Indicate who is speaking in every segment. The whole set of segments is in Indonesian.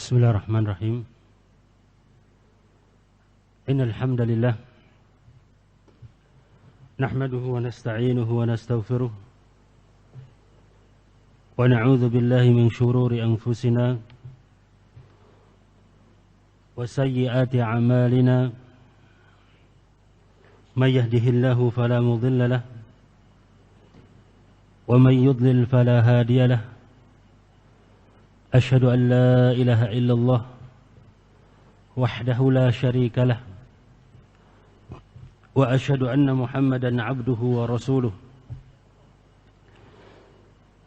Speaker 1: بسم الله الرحمن الرحيم. إن الحمد لله نحمده ونستعينه ونستغفره ونعوذ بالله من شرور أنفسنا وسيئات أعمالنا. من يهده الله فلا مضل له ومن يضلل فلا هادي له. أشهد أن لا إله إلا الله وحده لا شريك له وأشهد أن محمدا عبده ورسوله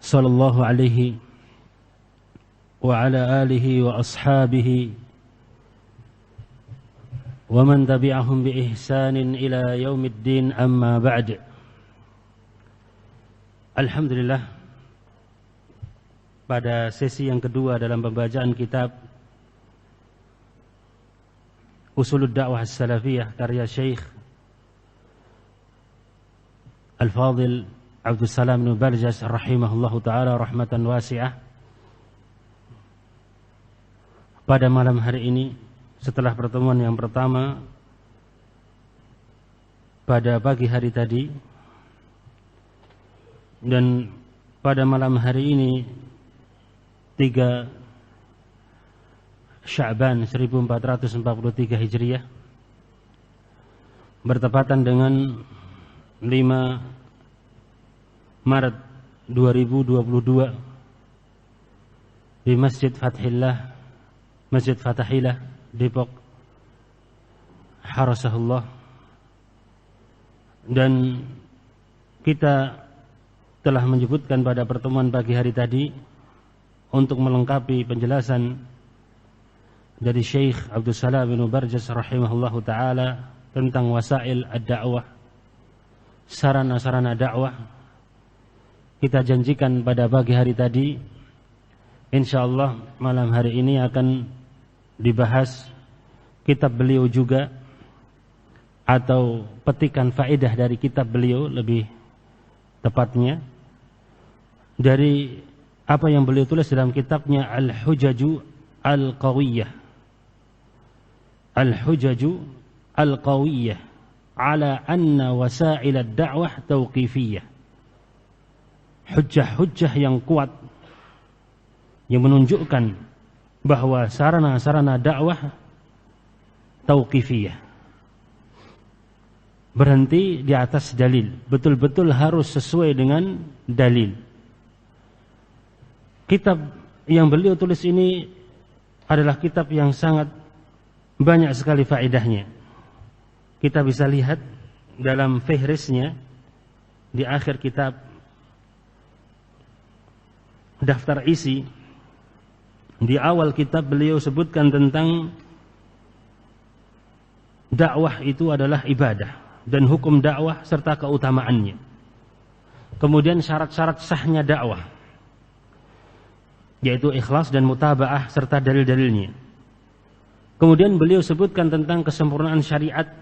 Speaker 1: صلى الله عليه وعلى آله وأصحابه ومن تبعهم بإحسان إلى يوم الدين. أما بعد. Alhamdulillah, pada sesi yang kedua dalam pembacaan kitab Usulud Da'wah As-Salafiyah karya Syekh Al-Fadhil Abdul Salam bin Barjas rahimahullahu ta'ala rahmatan wasi'ah, pada malam hari ini setelah pertemuan yang pertama pada pagi hari tadi, dan pada malam hari ini 3 Sya'ban 1443 Hijriah, bertepatan dengan 5 Maret 2022 di Masjid Fatahillah Depok, Harasahullah. Dan kita telah menyebutkan pada pertemuan pagi hari tadi, untuk melengkapi penjelasan dari Syekh Abdul Salam bin Barjas rahimahullahu ta'ala tentang wasail ad-da'wah, sarana-sarana dakwah, kita janjikan pada pagi hari tadi insyaallah malam hari ini akan dibahas kitab beliau juga, atau petikan faedah dari kitab beliau lebih tepatnya, dari apa yang beliau tulis dalam kitabnya Al-Hujaju Al-Qawiyah. Al-Hujaju Al-Qawiyah ala anna wasail ad-da'wah tauqifiyah. Hujjah-hujjah yang kuat yang menunjukkan bahwa sarana-sarana dakwah tauqifiyah, berhenti di atas dalil, betul-betul harus sesuai dengan dalil. Kitab yang beliau tulis ini adalah kitab yang sangat banyak sekali faedahnya. Kita bisa lihat dalam fihrisnya di akhir kitab, daftar isi. Di awal kitab beliau sebutkan tentang dakwah itu adalah ibadah dan hukum dakwah serta keutamaannya. Kemudian syarat-syarat sahnya dakwah, yaitu ikhlas dan mutaba'ah serta dalil-dalilnya. Kemudian beliau sebutkan tentang kesempurnaan syariat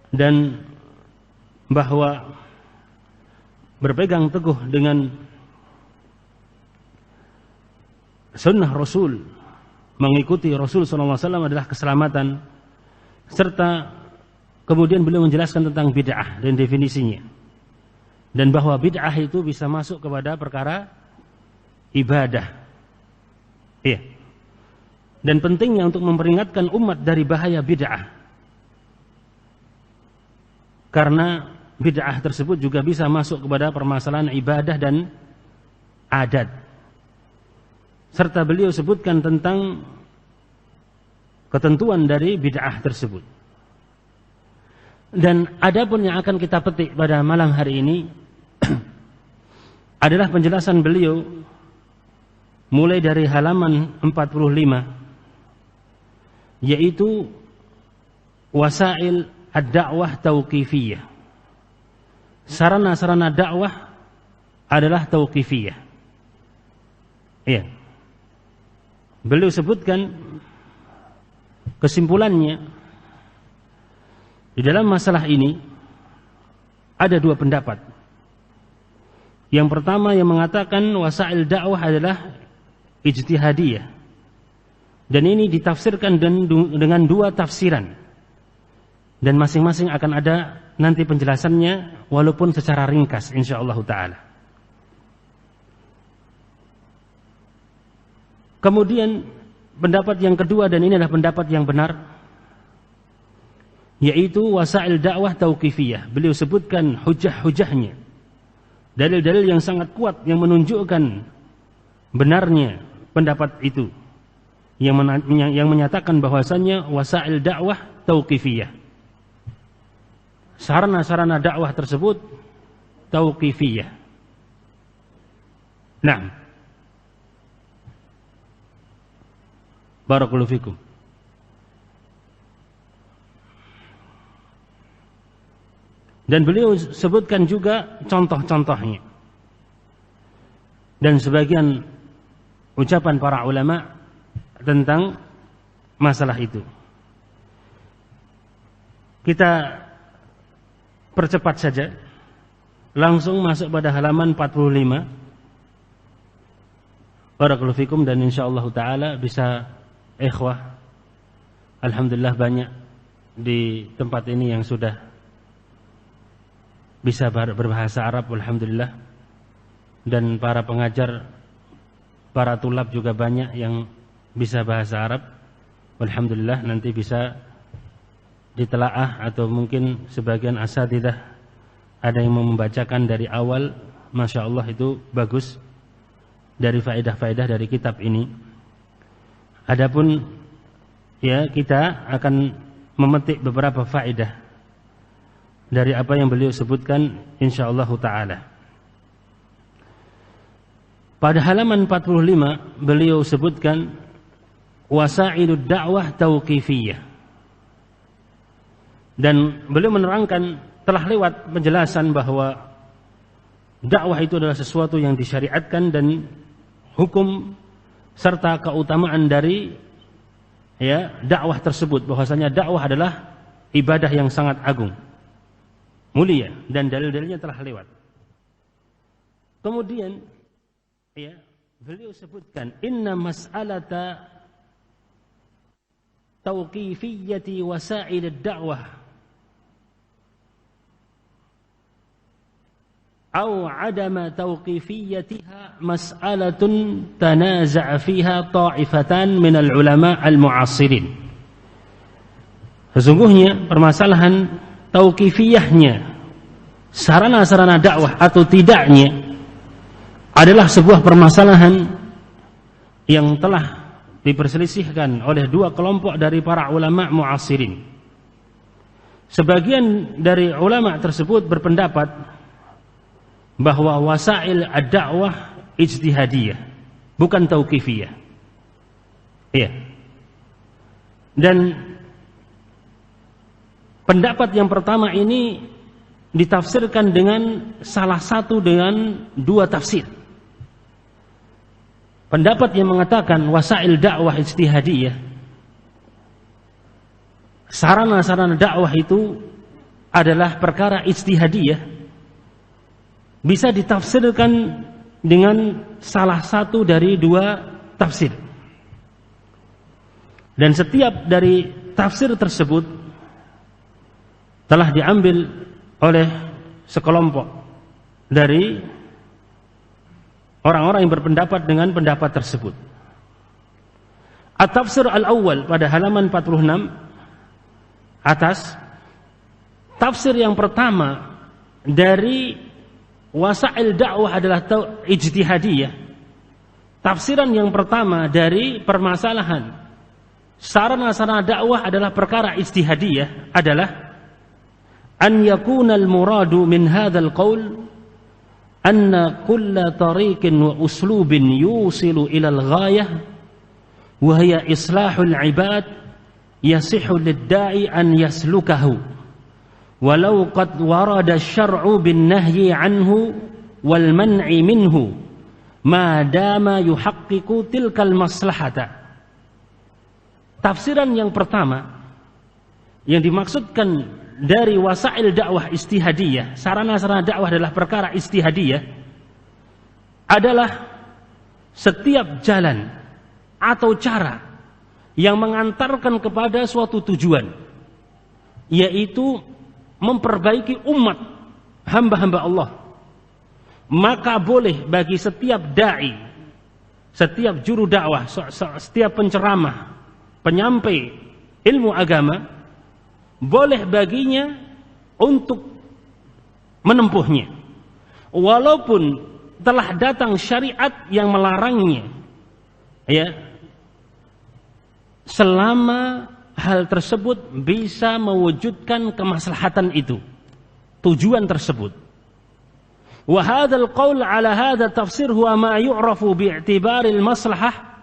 Speaker 1: dan bahwa berpegang teguh dengan sunnah Rasul, mengikuti Rasul SAW adalah keselamatan, serta kemudian beliau menjelaskan tentang bid'ah dan definisinya, dan bahwa bid'ah itu bisa masuk kepada perkara ibadah. Iya. Dan pentingnya untuk memperingatkan umat dari bahaya bid'ah, karena bid'ah tersebut juga bisa masuk kepada permasalahan ibadah dan adat. Serta beliau sebutkan tentang ketentuan dari bid'ah tersebut. Dan adapun yang akan kita petik pada malam hari ini adalah penjelasan beliau mulai dari halaman 45, yaitu wasail ad-da'wah tauqifiyah. Sarana-sarana dakwah adalah tauqifiyah. Iya. Beliau sebutkan kesimpulannya, di dalam masalah ini ada 2 pendapat. Yang pertama yang mengatakan wasail dakwah adalah ijtihadiyah, Dan ini ditafsirkan dengan dua tafsiran. Dan masing-masing akan ada nanti penjelasannya walaupun secara ringkas insyaallah taala. Kemudian pendapat yang kedua, dan ini adalah pendapat yang benar, yaitu wasail dakwah tauqifiyah. Beliau sebutkan hujah-hujahnya, dalil-dalil yang sangat kuat yang menunjukkan benarnya pendapat itu, yang menyatakan bahwasannya wasail dakwah tauqifiyah. Sarana-sarana dakwah tersebut tauqifiyah. Nah, barakallahu fikum. Dan beliau sebutkan juga contoh-contohnya. Dan sebagian ucapan para ulama tentang masalah itu. Kita percepat saja, langsung masuk pada halaman 45. Barakallahu fikum. Dan insyaallah taala bisa ikhwah, alhamdulillah banyak di tempat ini yang sudah bisa berbahasa Arab, alhamdulillah. Dan para pengajar, para tulab juga banyak yang bisa bahasa Arab, alhamdulillah. Nanti bisa ditelaah, atau mungkin sebagian asatidzah ada yang membacakan dari awal, masya Allah itu bagus, dari faedah-faedah dari kitab ini. Adapun ya, kita akan memetik beberapa faedah dari apa yang beliau sebutkan insyaallah taala. Pada halaman 45 beliau sebutkan wasailud dakwah tauqifiyah. Dan beliau menerangkan, telah lewat penjelasan bahwa dakwah itu adalah sesuatu yang disyariatkan, dan hukum serta keutamaan dari ya dakwah tersebut, bahwasanya dakwah adalah ibadah yang sangat agung, mulia, dan dalil-dalilnya telah lewat. Kemudian ya, beliau sebutkan inna mas'alata tauqifiyyati wasa'il ad-da'wah أو عدم توقيفيتها مسألة تنازع فيها طائفتان من العلماء المعاصرين. Sesungguhnya permasalahan tauqifiyahnya sarana-sarana dakwah atau tidaknya adalah sebuah permasalahan yang telah diperselisihkan oleh dua kelompok dari para ulama mu'asirin. Sebagian dari ulama tersebut berpendapat bahwa wasail ad-da'wah ijtihadiyah, bukan tauqifiyah. Iya. Dan pendapat yang pertama ini ditafsirkan dengan salah satu dengan dua tafsir. Pendapat yang mengatakan wasail dakwah ijtihadiyah, sarana-sarana dakwah itu adalah perkara ijtihadiyah, bisa ditafsirkan dengan salah satu dari dua tafsir. Dan setiap dari tafsir tersebut telah diambil oleh sekelompok dari orang-orang yang berpendapat dengan pendapat tersebut. At-tafsir al-awwal pada halaman 46 atas, tafsir yang pertama dari wasail dakwah adalah ijtihadiyah. Tafsiran yang pertama dari permasalahan sarana-sarana dakwah adalah perkara ijtihadiyah adalah an yakuna al-muradu min hadzal qaul anna kulla tariqin wa uslubin yusilu ila al-ghayah wa hiya islahul ibad yasihhu lid-da'i an yaslukahu walau qad warada asy-syar'u bin-nahyi 'anhu wal man'i minhu ma dama yuhaqqiqu tilkal maslahata. Tafsiran yang pertama yang dimaksudkan dari wasail dakwah ijtihadiyah, sarana-sarana dakwah adalah perkara ijtihadiyah, adalah setiap jalan atau cara yang mengantarkan kepada suatu tujuan, yaitu memperbaiki umat hamba-hamba Allah, maka boleh bagi setiap dai, setiap juru dakwah, setiap penceramah, penyampai ilmu agama, boleh baginya untuk menempuhnya, walaupun telah datang syariat yang melarangnya, ya, selama hal tersebut bisa mewujudkan kemaslahatan itu, tujuan tersebut. Wa hadzal qaul ala hadza tafsir huwa ma yu'rafu bi'tibari al-maslahah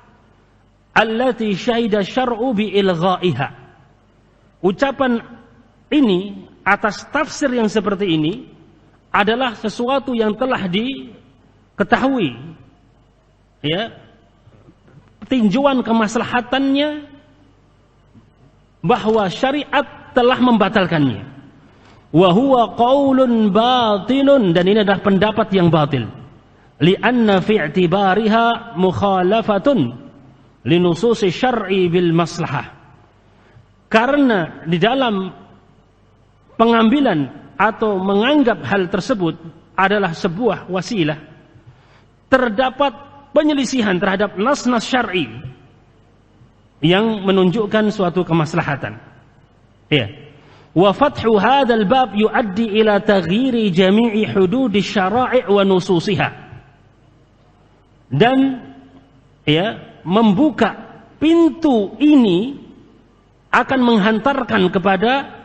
Speaker 1: allati syahida syar'u bi ilghaiha. Ucapan ini atas tafsir yang seperti ini adalah sesuatu yang telah diketahui, ya, tinjauan kemaslahatannya, bahwa syariat telah membatalkannya. Wa huwa qaulun batilun, dan ini adalah pendapat yang batil. Li'anna fi i'tibariha mukhalafatun linususi syar'i bil maslahah. Karena di dalam pengambilan atau menganggap hal tersebut adalah sebuah wasilah, terdapat penyelisihan terhadap nas-nas syar'i yang menunjukkan suatu kemaslahatan. Ya. Wa fathu hadzal bab yuaddi ila taghyiri jami'i hududi syara'i' wa nususiha. Dan ya, membuka pintu ini akan menghantarkan kepada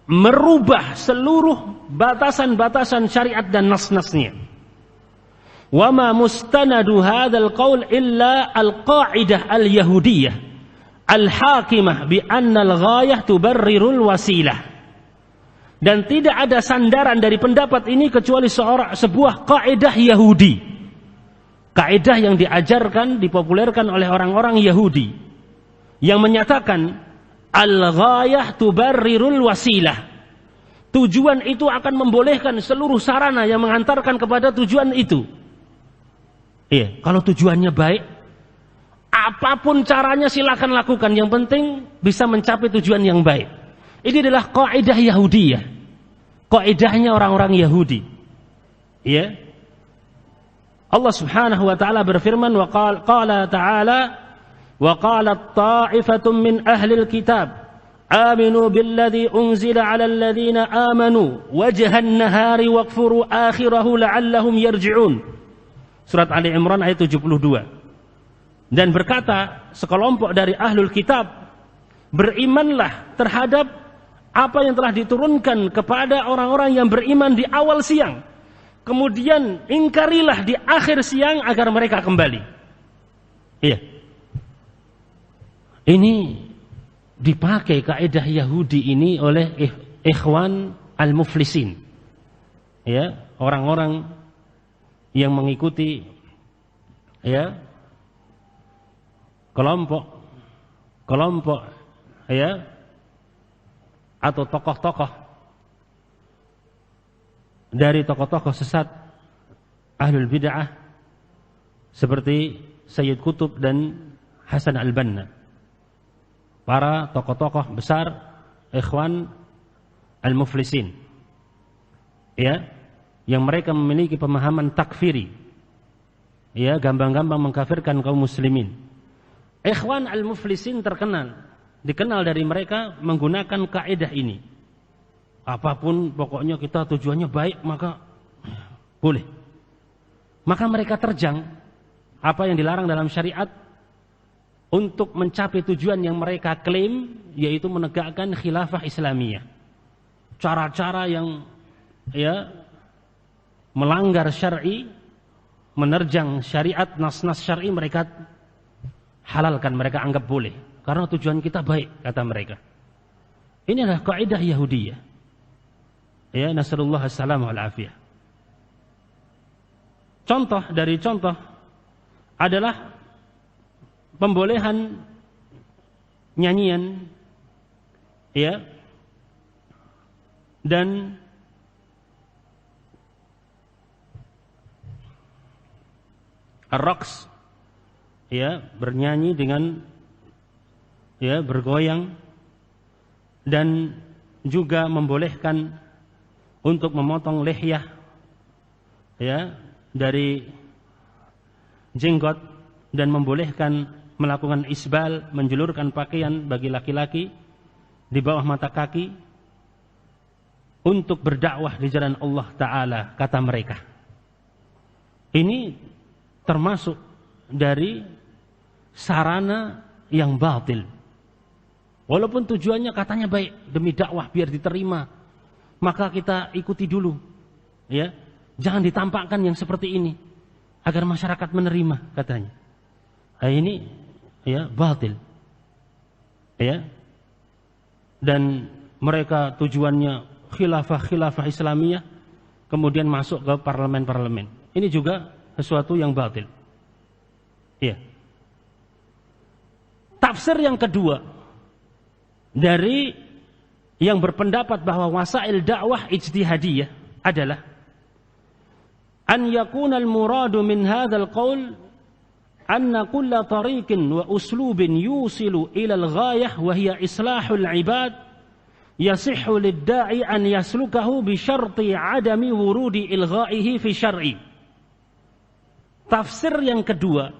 Speaker 1: merubah seluruh batasan-batasan syariat dan nas-nasnya. Wa ma mustanadu hadzal qaul illa al-qa'idah al-yahudiyah al-hakimah bi anna al-ghayah tubarrirul wasilah. Dan tidak ada sandaran dari pendapat ini kecuali sebuah kaidah Yahudi. Kaidah yang diajarkan, dipopulerkan oleh orang-orang Yahudi yang menyatakan al-ghayah tubarrirul wasilah. Tujuan itu akan membolehkan seluruh sarana yang mengantarkan kepada tujuan itu. Iya, kalau tujuannya baik, apapun caranya silakan lakukan, yang penting bisa mencapai tujuan yang baik. Ini adalah kaidah Yahudiyah, kaidahnya orang-orang Yahudi. Iya. Allah Subhanahu wa taala berfirman, wa qala ta'ala wa qalat ta'ifatun min ahli al-kitab aminu billadhi unzila 'ala alladhina amanu wajhan nahari wakfuru akhirahu la'allahum yarji'un. Surat Ali Imran ayat 72. Dan berkata sekelompok dari ahlul kitab, berimanlah terhadap apa yang telah diturunkan kepada orang-orang yang beriman di awal siang, kemudian ingkarilah di akhir siang agar mereka kembali. Iya. Ini dipakai kaidah Yahudi ini oleh ikhwan al-muflisin. Ya, orang-orang yang mengikuti, ya, kelompok ya, atau tokoh-tokoh dari tokoh-tokoh sesat ahlul bid'ah seperti Sayyid Qutb dan Hasan al-Banna, para tokoh-tokoh besar ikhwan al-muflisin, ya, yang mereka memiliki pemahaman takfiri, ya, gampang-gampang mengkafirkan kaum muslimin. Ikhwan al-muflisin dikenal dari mereka menggunakan kaidah ini. Apapun pokoknya kita tujuannya baik, maka boleh. Maka mereka terjang apa yang dilarang dalam syariat untuk mencapai tujuan yang mereka klaim, yaitu menegakkan khilafah Islamiyah. Cara-cara yang, ya, melanggar syar'i, menerjang syariat, nas-nas syar'i mereka halalkan, mereka anggap boleh karena tujuan kita baik, kata mereka. Ini adalah kaidah Yahudiyah. Ya, nasallallahu as-salamah wal afiyah. Contoh dari contoh adalah pembolehan nyanyian, ya, dan ar-raqs, ya, bernyanyi dengan ya, bergoyang, dan juga membolehkan untuk memotong lihyah, ya, dari jenggot, dan membolehkan melakukan isbal, menjulurkan pakaian bagi laki-laki di bawah mata kaki untuk berdakwah di jalan Allah Ta'ala, kata mereka. Ini termasuk dari sarana yang batil. Walaupun tujuannya katanya baik, demi dakwah biar diterima, maka kita ikuti dulu, ya. Jangan ditampakkan yang seperti ini agar masyarakat menerima, katanya. Nah, ini ya batil. Ya. Dan mereka tujuannya khilafah Islamiyah, kemudian masuk ke parlemen-parlemen. Ini juga sesuatu yang batil. Ya. Tafsir yang kedua dari yang berpendapat bahwa wasail dakwah ijtihadiyah adalah an yakuna al-muradu min hadzal qaul anna kulla tariqin wa uslubin yusilu ila al-ghayah wa hiya islahul ibad yasihhu lid-da'i an yaslukahu bi syarti adami wurudi ilghaihi fi syar'i. Tafsir yang kedua,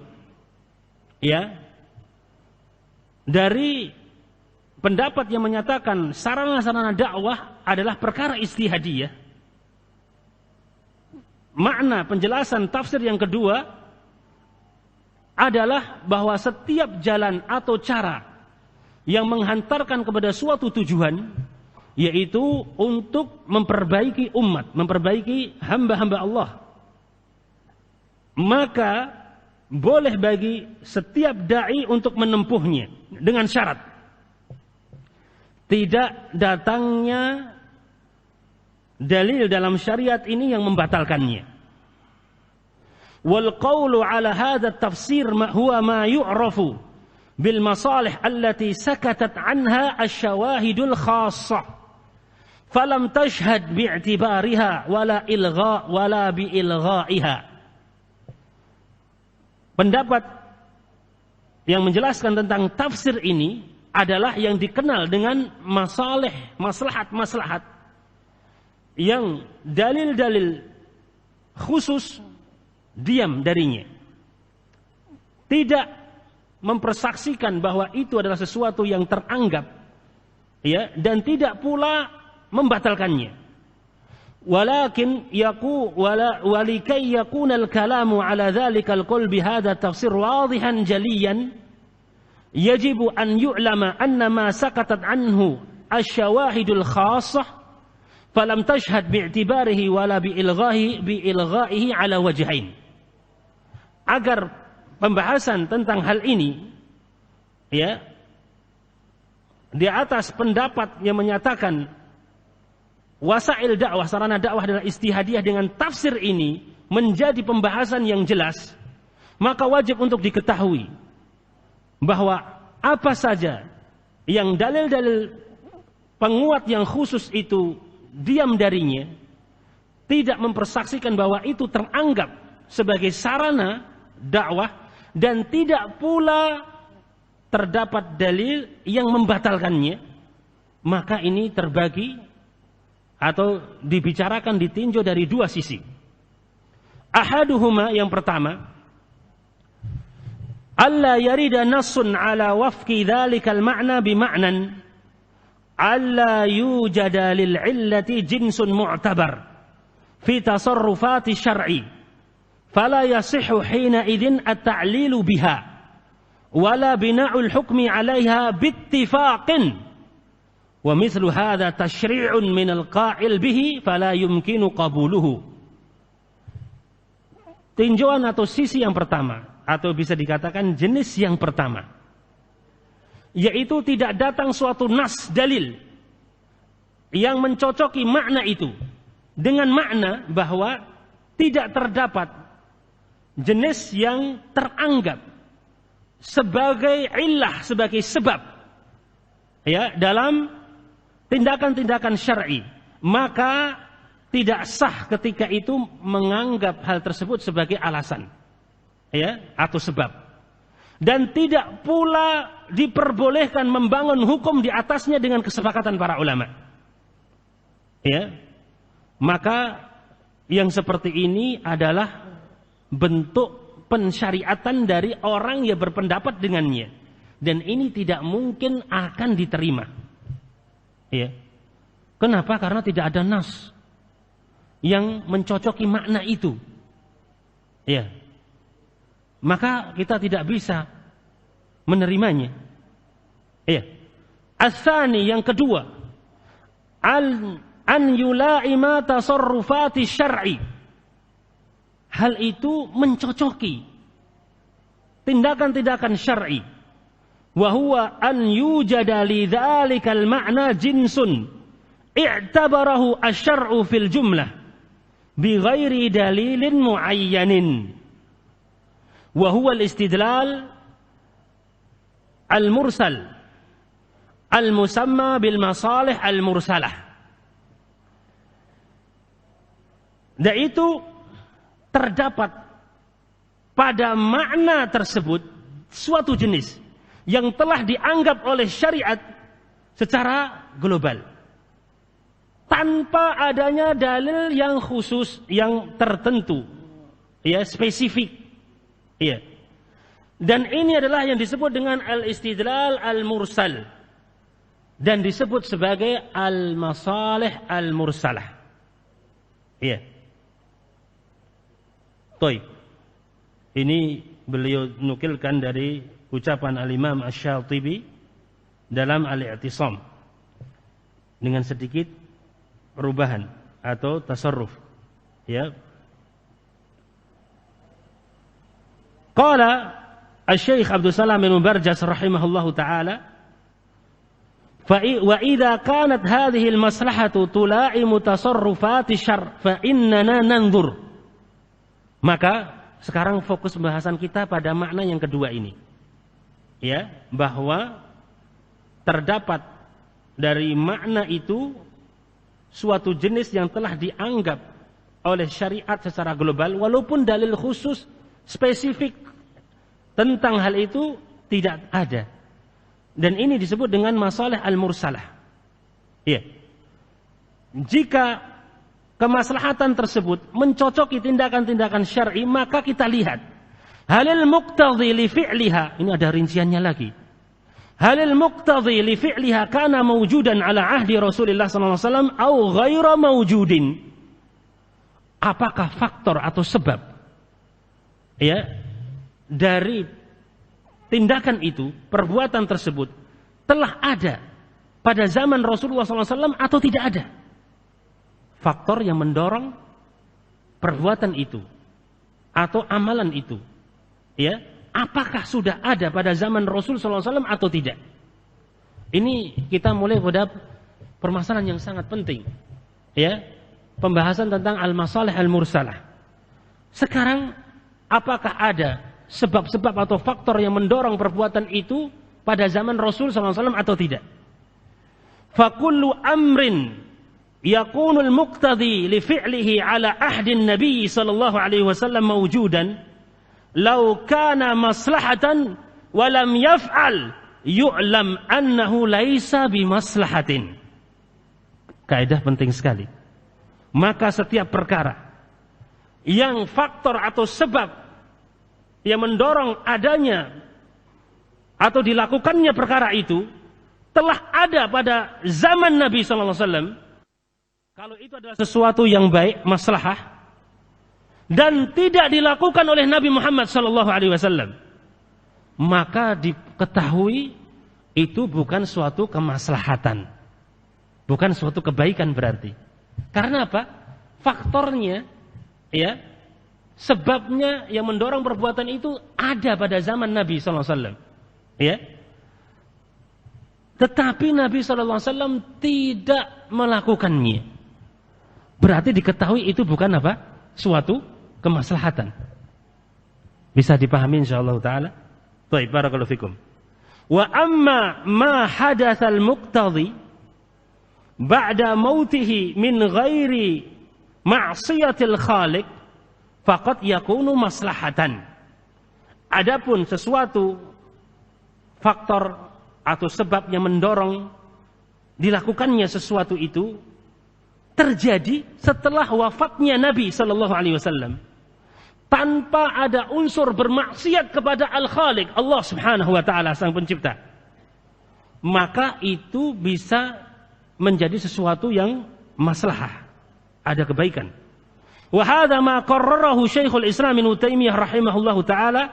Speaker 1: ya, dari pendapat yang menyatakan sarana-sarana dakwah adalah perkara ijtihadiyah. Makna penjelasan tafsir yang kedua adalah bahwa setiap jalan atau cara yang menghantarkan kepada suatu tujuan, yaitu untuk memperbaiki umat, memperbaiki hamba-hamba Allah, maka boleh bagi setiap da'i untuk menempuhnya dengan syarat tidak datangnya dalil dalam syariat ini yang membatalkannya. Wal qawlu ala hadha tafsir huwa ma yu'rafu bil masalih allati sakatat anha asyawahidul khassah falam tashhad bi'tibariha wala ilgha wala bi ilghaiha. Pendapat yang menjelaskan tentang tafsir ini adalah yang dikenal dengan masalih, maslahat-maslahat yang dalil-dalil khusus diam darinya, tidak mempersaksikan bahwa itu adalah sesuatu yang teranggap, ya, dan tidak pula membatalkannya. Walakin walikai yakuna al-kalamu ala dzalikal qaul bihadza tafsir wadihan jaliyan yajibu an yu'lama anna ma sakatat anhu asyawahidul khassah falam tashhad bi'tibarihi wala bi'ilghaihi ala wajhain. Agar pembahasan tentang hal ini, ya, di atas pendapat yang menyatakan wasail dakwah, sarana dakwah adalah ijtihadiyah, dengan tafsir ini menjadi pembahasan yang jelas, maka wajib untuk diketahui bahwa apa saja yang dalil-dalil penguat yang khusus itu diam darinya, tidak mempersaksikan bahwa itu teranggap sebagai sarana dakwah, dan tidak pula terdapat dalil yang membatalkannya, maka ini terbagi atau dibicarakan, ditinjau dari dua sisi. Ahaduhuma, yang pertama, alla yarida nassun ala wafqi dhalikal ma'na bima'nan alla yujada lil illati jinsun mu'tabar fi tasarrufati syar'i fala yasihhu hina idin at-ta'lilu biha wala bina'ul hukmi 'alaiha bittifaqin wa mithlu hadha tashri'un minal qa'il bihi fala yumkinu qabuluhu. Tinjauan atau sisi yang pertama, atau bisa dikatakan jenis yang pertama, yaitu tidak datang suatu nas dalil yang mencocoki makna itu dengan makna bahwa tidak terdapat jenis yang teranggap sebagai illah, sebagai sebab, ya, dalam tindakan-tindakan syar'i, maka tidak sah ketika itu menganggap hal tersebut sebagai alasan, ya, atau sebab. dan tidak pula diperbolehkan membangun hukum di atasnya dengan kesepakatan para ulama. Ya. Maka yang seperti ini adalah bentuk pensyariatan dari orang yang berpendapat dengannya, dan ini tidak mungkin akan diterima. Ya. Kenapa? Karena tidak ada nas yang mencocoki makna itu. Ya. Maka kita tidak bisa menerimanya. Ya. As-tsani, yang kedua, an yula'ima tasarrufati syar'i. Hal itu mencocoki tindakan-tindakan syar'i. Wa huwa an yujada li dzalikal ma'na jinsun i'tabarahu asy-syar'u fil jumlah bi ghairi dalilin muayyanin. Wa huwa al-istidlal al-mursal al-musamma bil masalih al-mursalah. Dan itu terdapat pada makna tersebut suatu jenis yang telah dianggap oleh syariat secara global, tanpa adanya dalil yang khusus, yang tertentu, ya, spesifik. Ya. Dan ini adalah yang disebut dengan al-istidlal al-mursal, dan disebut sebagai al-masalih al-mursalah. Ya. Baik. Ini beliau nukilkan dari ucapan al-Imam Asy-Syatibi dalam Al-I'tisam dengan sedikit perubahan atau tasarruf. Ya. Qala Asy-Syaikh Abdul Salam bin Barjas rahimahullahu taala, wa idza kanat hadhihi al-maslahatu tula'imu tasarrufati syar'i fa innana nanzur. Maka sekarang fokus pembahasan kita pada makna yang kedua ini. Ya, bahwa terdapat dari makna itu suatu jenis yang telah dianggap oleh syariat secara global, walaupun dalil khusus spesifik tentang hal itu tidak ada. Dan ini disebut dengan masalah al-mursalah. Ya. Jika kemaslahatan tersebut mencocoki tindakan-tindakan syar'i, maka kita lihat halil muqtadhi li fi'liha. Ini ada rinciannya lagi. Halil muqtadhi li fi'liha kana mawjudan ala ahdi Rasulullah SAW au ghaira mawjudin. Apakah faktor atau sebab, ya, dari tindakan itu, perbuatan tersebut telah ada pada zaman Rasulullah SAW atau tidak ada? Faktor yang mendorong perbuatan itu atau amalan itu, ya, apakah sudah ada pada zaman Rasul SAW atau tidak? Ini kita mulai pada permasalahan yang sangat penting, ya, pembahasan tentang al-masalih al-mursalah. Sekarang, apakah ada sebab-sebab atau faktor yang mendorong perbuatan itu pada zaman Rasul SAW atau tidak? Fakullu amrin yakunul muqtadi li fi'lihi ala ahdin Nabi sallallahu alaihi wasallam mawjudan law kana maslahatan wa lam yaf'al yu'lam annahu laisa bimaslahatin. Kaidah penting sekali. Maka setiap perkara yang faktor atau sebab yang mendorong adanya atau dilakukannya perkara itu telah ada pada zaman Nabi SAW, kalau itu adalah sesuatu yang baik, maslahah, dan tidak dilakukan oleh Nabi Muhammad SAW, maka diketahui itu bukan suatu kemaslahatan, bukan suatu kebaikan berarti. Karena apa? Faktornya, ya, sebabnya yang mendorong perbuatan itu ada pada zaman Nabi SAW, ya. Tetapi Nabi SAW tidak melakukannya, berarti diketahui itu bukan apa? Suatu kemaslahatan. Bisa dipahami insyaallah taala? Baik, barakallahu fikum. Wa amma ma hadatsal muqtadhi ba'da mautihi min ghairi ma'siyatil khaliq faqad yakunu maslahatan. Adapun sesuatu faktor atau sebab yang mendorong dilakukannya sesuatu itu terjadi setelah wafatnya Nabi Sallallahu Alaihi Wasallam, tanpa ada unsur bermaksiat kepada Al-Khaliq, Allah Subhanahu Wa Taala, Sang Pencipta, maka itu bisa menjadi sesuatu yang maslahah, ada kebaikan. Wa hadza ma qarrarahu Syekhul Islam Ibnu Taimiyah rahimahullahu taala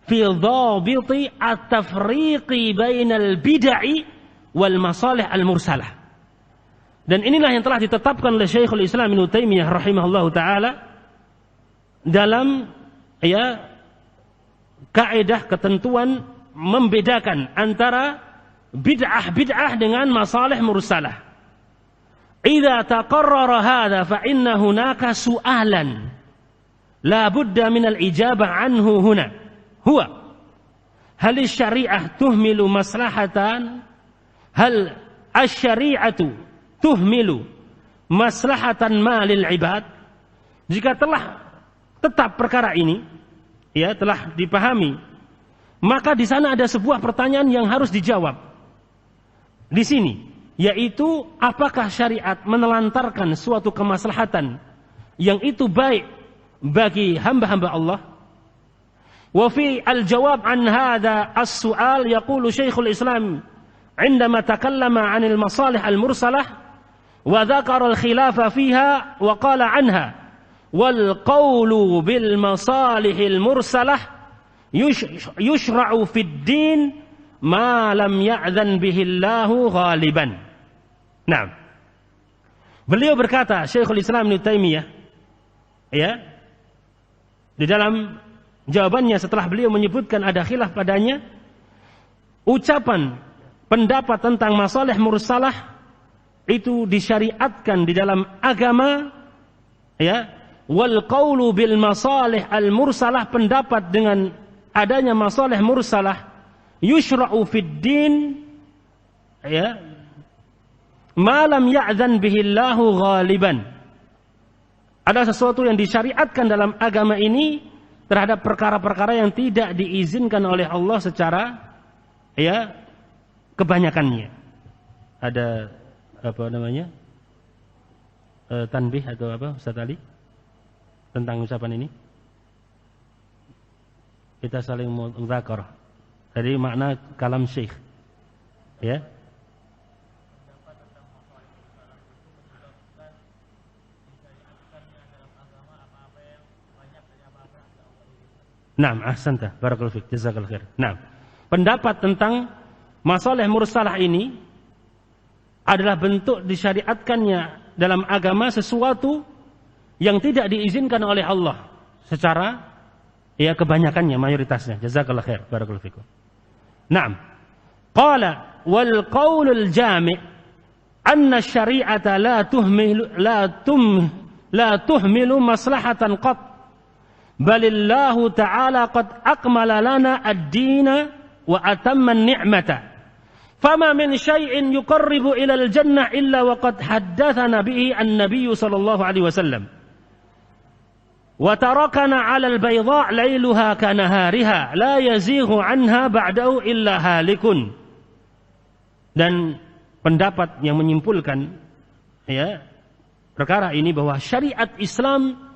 Speaker 1: fi dhabiti at-tafriqi bainal bid'i wal masalih al-mursalah. Dan inilah yang telah ditetapkan oleh Syekhul Islam Ibnu Taimiyah rahimahullahu taala dalam kaidah ketentuan membedakan antara bid'ah dengan masalih mursalah. Idza taqarrara hadza fa inna hunaka su'alan la budda min al-ijabah anhu huna huwa hal asy-syari'ah tuhmilu maslahatan, hal asy-syari'atu tuhmilu maslahatan ma lil ibad. Jika telah tetap perkara ini telah dipahami, maka di sana ada sebuah pertanyaan yang harus dijawab di sini, yaitu apakah syariat menelantarkan suatu kemaslahatan yang itu baik bagi hamba-hamba Allah. Wa fi al-jawab an hadha as-su'al yaqulu Syekhul Islam indama takallama 'anil masalih al-mursalah wa dzakara al-khilafa fiha wa qala 'anha wal qawlu bil masalihil mursalah yushra'u fid din ma lam ya'dhan bihillahu ghaliban. Nah, beliau berkata, Syekhul Islam Ibnu Taimiyah, di dalam jawabannya setelah beliau menyebutkan ada khilaf padanya, ucapan pendapat tentang masalih mursalah itu disyariatkan di dalam agama, wal qawlu bil masalih al mursalah, pendapat dengan adanya masalih mursalah, yushra'u fid din ma lam ya'dzan bihillahu ghaliban, ada sesuatu yang disyariatkan dalam agama ini terhadap perkara-perkara yang tidak diizinkan oleh Allah secara kebanyakannya. Ada apa namanya? Tanbih atau apa Ustaz Ali tentang ucapan ini? Kita saling mudzakar. Jadi makna kalam Syekh. Naam, ahsanta, barakallahu fik, jazakallahu khair. Naam. Pendapat tentang masalah mursalah ini adalah bentuk disyariatkannya dalam agama sesuatu yang tidak diizinkan oleh Allah secara kebanyakannya, mayoritasnya. Jazakallahu khair, barakallahu fikum. Naam. Qala wal qaulul jami' anna asy-syari'ata la tuhmilu maslahatan qat balillahu ta'ala qad akmala lana ad-dina wa atamma an-ni'mata fama min syai'in yuqarribu ila al-jannah illa wa qad haddatsana bihi an-nabiy sallallahu alaihi wasallam wa tarakana 'ala al-bayda' lailuha kanahariha la yazighu 'anha ba'dahu illa halikun. Dan pendapat yang menyimpulkan perkara ini bahwa syariat Islam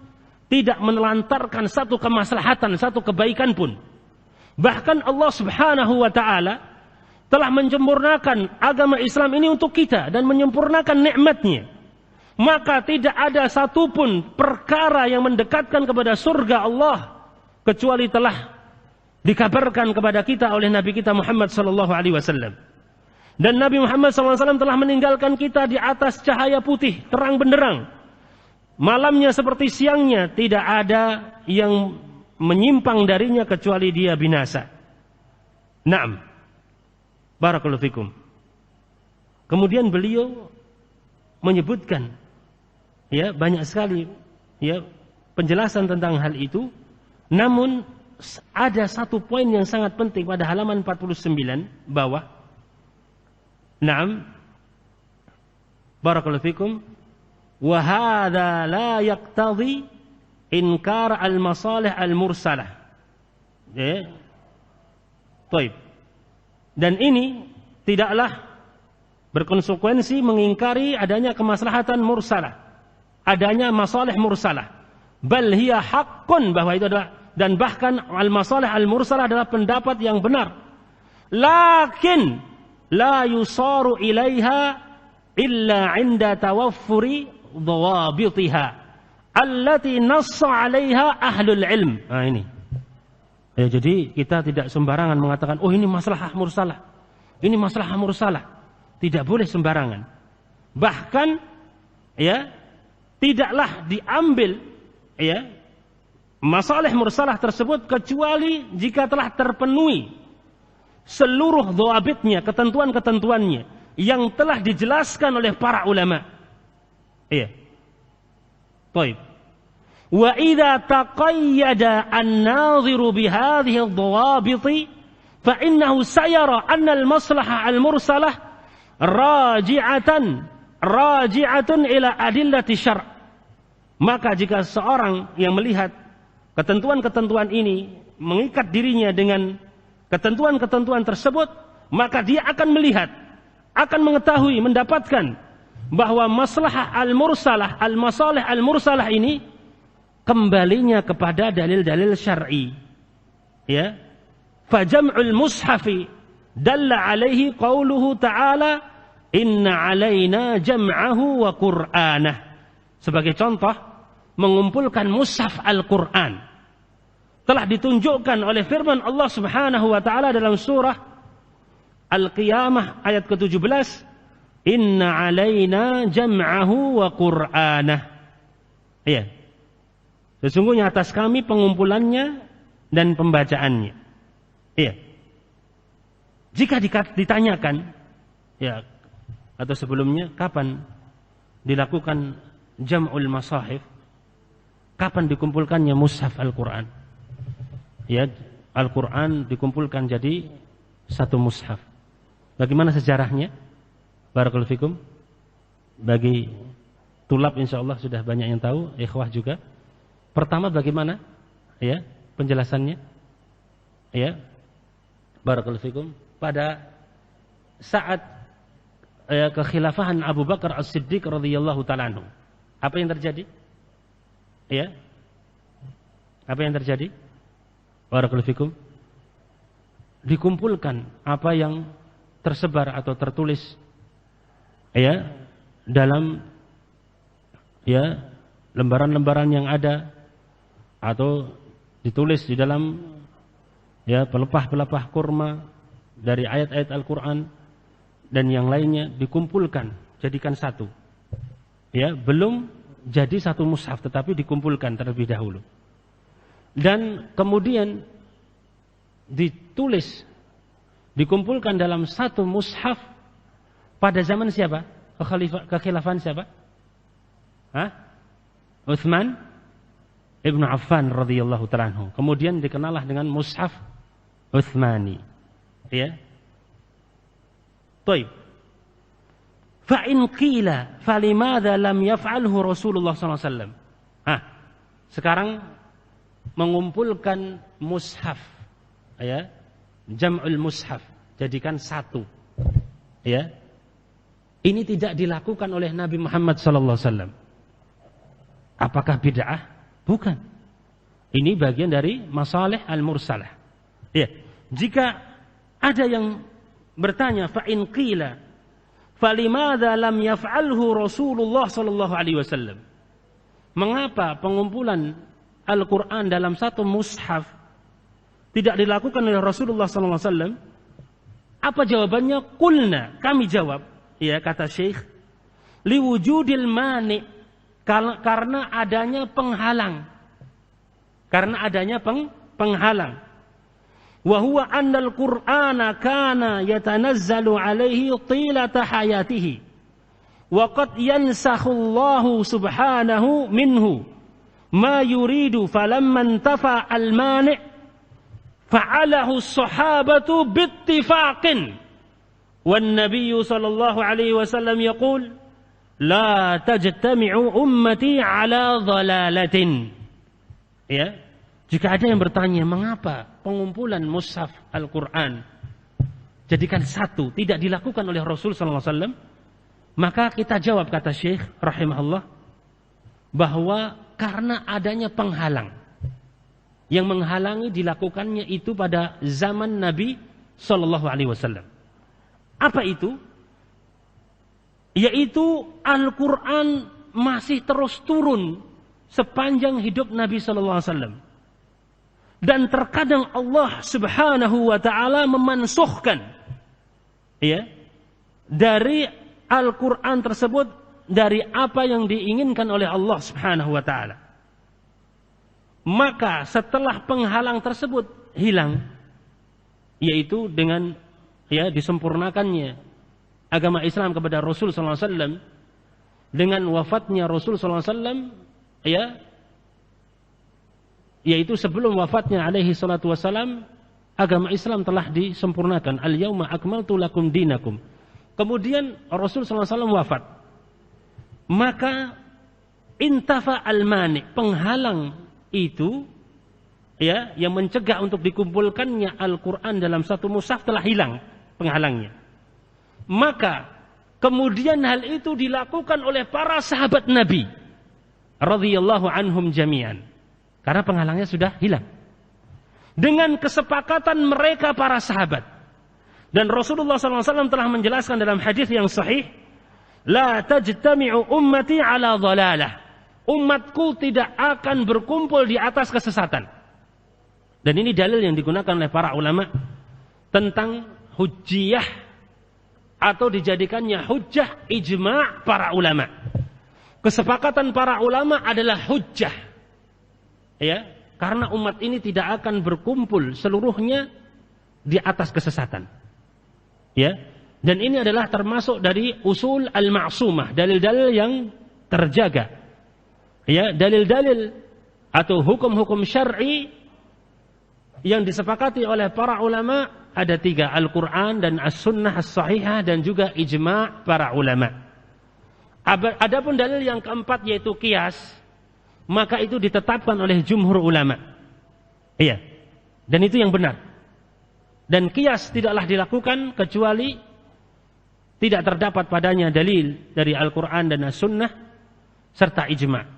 Speaker 1: tidak menelantarkan satu kemaslahatan, satu kebaikan pun. Bahkan Allah Subhanahu wa taala telah menyempurnakan agama Islam ini untuk kita dan menyempurnakan nikmatnya. Maka tidak ada satupun perkara yang mendekatkan kepada surga Allah kecuali telah dikabarkan kepada kita oleh Nabi kita Muhammad sallallahu alaihi wasallam. Dan Nabi Muhammad sallallahu alaihi wasallam telah meninggalkan kita di atas cahaya putih, terang benderang. Malamnya seperti siangnya, tidak ada yang menyimpang darinya kecuali dia binasa. Naam. Barakallahu fikum. Kemudian beliau menyebutkan banyak sekali penjelasan tentang hal itu. Namun ada satu poin yang sangat penting pada halaman 49 bawah. Naam. Barakallahu fikum. Wa hadza la yaqtadhi inkar al-masalih al-mursalah. Baik. Dan ini tidaklah berkonsekuensi mengingkari adanya kemaslahatan mursalah, adanya masalih mursalah. Bal hiya haqqun, bahwa itu adalah, dan bahkan al-masalih al-mursalah adalah pendapat yang benar. Lakin la yusaru ilaiha illa 'inda tawaffuri dhawabitiha allati nassa 'alaiha ahlul ilm. Nah ini. Ya, jadi kita tidak sembarangan mengatakan, oh ini maslahah mursalah, ini maslahah mursalah. Tidak boleh sembarangan. Bahkan ya, tidaklah diambil ya masalah mursalah tersebut kecuali jika telah terpenuhi seluruh dhawabitnya, ketentuan-ketentuannya yang telah dijelaskan oleh para ulama. Iya. Baik. Wa idza taqayyada an-nadhiru bihadhihi ad-dhawabit fa innahu sayara anna al-maslahah al-mursalah raji'atun ila adillati syar'. Maka jika seorang yang melihat ketentuan-ketentuan ini mengikat dirinya dengan ketentuan-ketentuan tersebut, maka dia akan melihat, akan mengetahui, mendapatkan bahwa maslahah al-mursalah, al-masalih al-mursalah ini kembalinya kepada dalil-dalil syar'i. Ya. Fajam'ul mushafi dalla alaihi qauluhu ta'ala inna alaina jam'ahu wa qur'anah. Sebagai contoh, mengumpulkan mushaf Al-Qur'an telah ditunjukkan oleh firman Allah Subhanahu wa taala dalam surah Al-Qiyamah ayat ke-17, inna alaina jam'ahu wa qur'anah. Iya. Sesungguhnya atas kami pengumpulannya dan pembacaannya. Iya. Jika ditanyakan ya, atau sebelumnya, kapan dilakukan jam'ul masahif, kapan dikumpulkannya mushaf Al-Quran? Ya, Al-Quran dikumpulkan jadi satu mushaf. Bagaimana sejarahnya? Barakallahu fikum. Bagi tulab insyaallah sudah banyak yang tahu, ikhwah juga. Pertama bagaimana? Ya, penjelasannya. Ya. Barakallahu fikum. Pada saat kekhilafahan Abu Bakar As-Siddiq radhiyallahu taala anhu. Apa yang terjadi? Ya. Apa yang terjadi? Barakallahu fikum. Dikumpulkan apa yang tersebar atau tertulis ya dalam ya lembaran-lembaran yang ada atau ditulis di dalam ya pelepah-pelepah kurma dari ayat-ayat Al-Quran dan yang lainnya, dikumpulkan jadikan satu. Ya, belum jadi satu mushaf tetapi dikumpulkan terlebih dahulu. Dan kemudian ditulis, dikumpulkan dalam satu mushaf pada zaman siapa? Kekhilafan siapa? Hah? Utsman Ibnu Affan radhiyallahu ta'ala anhu. Kemudian dikenallah dengan mushaf Utsmani. Ya. Baik. Fa in qila falimadza lam yaf'alhu Rasulullah sallallahu alaihi wasallam. Sekarang mengumpulkan mushaf ya, jam'ul mushaf, jadikan satu. Ya. Ini tidak dilakukan oleh Nabi Muhammad sallallahu alaihi wasallam. Apakah bid'ah? Bukan. Ini bagian dari masalih al-mursalah. Ya. Jika ada yang bertanya, fa in qila falimadza lam yaf'alhu Rasulullah sallallahu alaihi wasallam? Mengapa pengumpulan Al-Qur'an dalam satu mushaf tidak dilakukan oleh Rasulullah sallallahu alaihi wasallam? Apa jawabannya? Qulna, kami jawab, ya kata Syekh, liwujudil mani', karena adanya penghalang. Karena adanya penghalang. Wa huwa anna al-Qur'ana kana yatanazzalu alaihi tilata hayatihi. Wa qad yansakhu Allahu subhanahu minhu ma yuridu falamma intafa al-mani' fa'alahu as-sahabatu bittifaqin. Wan nabiyyu sallallahu alaihi wasallam yaqul la tajtami'u ummati ala dhalalatin. Ya. Jika ada yang bertanya, mengapa pengumpulan mushaf Al-Quran jadikan satu, tidak dilakukan oleh Rasul sallallahu alaihi wasallam, maka kita jawab, kata Syekh rahimahullah, bahwa karena adanya penghalang yang menghalangi dilakukannya itu pada zaman Nabi sallallahu alaihi wasallam. Apa itu? Yaitu Al-Qur'an masih terus turun sepanjang hidup Nabi sallallahu alaihi wasallam. Dan terkadang Allah Subhanahu wa taala memansukhkan dari Al-Qur'an tersebut dari apa yang diinginkan oleh Allah Subhanahu wa taala. Maka setelah penghalang tersebut hilang, yaitu dengan disempurnakannya agama Islam kepada Rasul sallallahu alaihi wasallam, dengan wafatnya Rasul sallallahu alaihi wasallam, yaitu sebelum wafatnya alaihi salatu wasallam, agama Islam telah disempurnakan. Al-yauma akmaltu lakum dinakum. Kemudian Rasul sallallahu alaihi wasallam wafat. Maka intafa al-mani, penghalang itu yang mencegah untuk dikumpulkannya Al-Qur'an dalam satu mushaf telah hilang penghalangnya. Maka kemudian hal itu dilakukan oleh para sahabat Nabi radhiyallahu anhum jami'an. Karena penghalangnya sudah hilang. Dengan kesepakatan mereka para sahabat. Dan Rasulullah SAW telah menjelaskan dalam hadis yang sahih, la tajtami'u ummati ala dhalalah. Umatku tidak akan berkumpul di atas kesesatan. Dan ini dalil yang digunakan oleh para ulama tentang hujjiyah atau dijadikannya hujjah ijma' para ulama. Kesepakatan para ulama adalah hujjah. Karena umat ini tidak akan berkumpul seluruhnya di atas kesesatan. Dan ini adalah termasuk dari usul al-ma'sumah, dalil-dalil yang terjaga. Dalil-dalil atau hukum-hukum syar'i yang disepakati oleh para ulama ada 3, Al-Quran dan As-Sunnah As-Sahihah dan juga ijma' para ulama. Adapun dalil yang keempat yaitu qiyas, maka itu ditetapkan oleh jumhur ulama. Dan itu yang benar. Dan qiyas tidaklah dilakukan kecuali tidak terdapat padanya dalil dari Al-Quran dan As-Sunnah serta ijma'.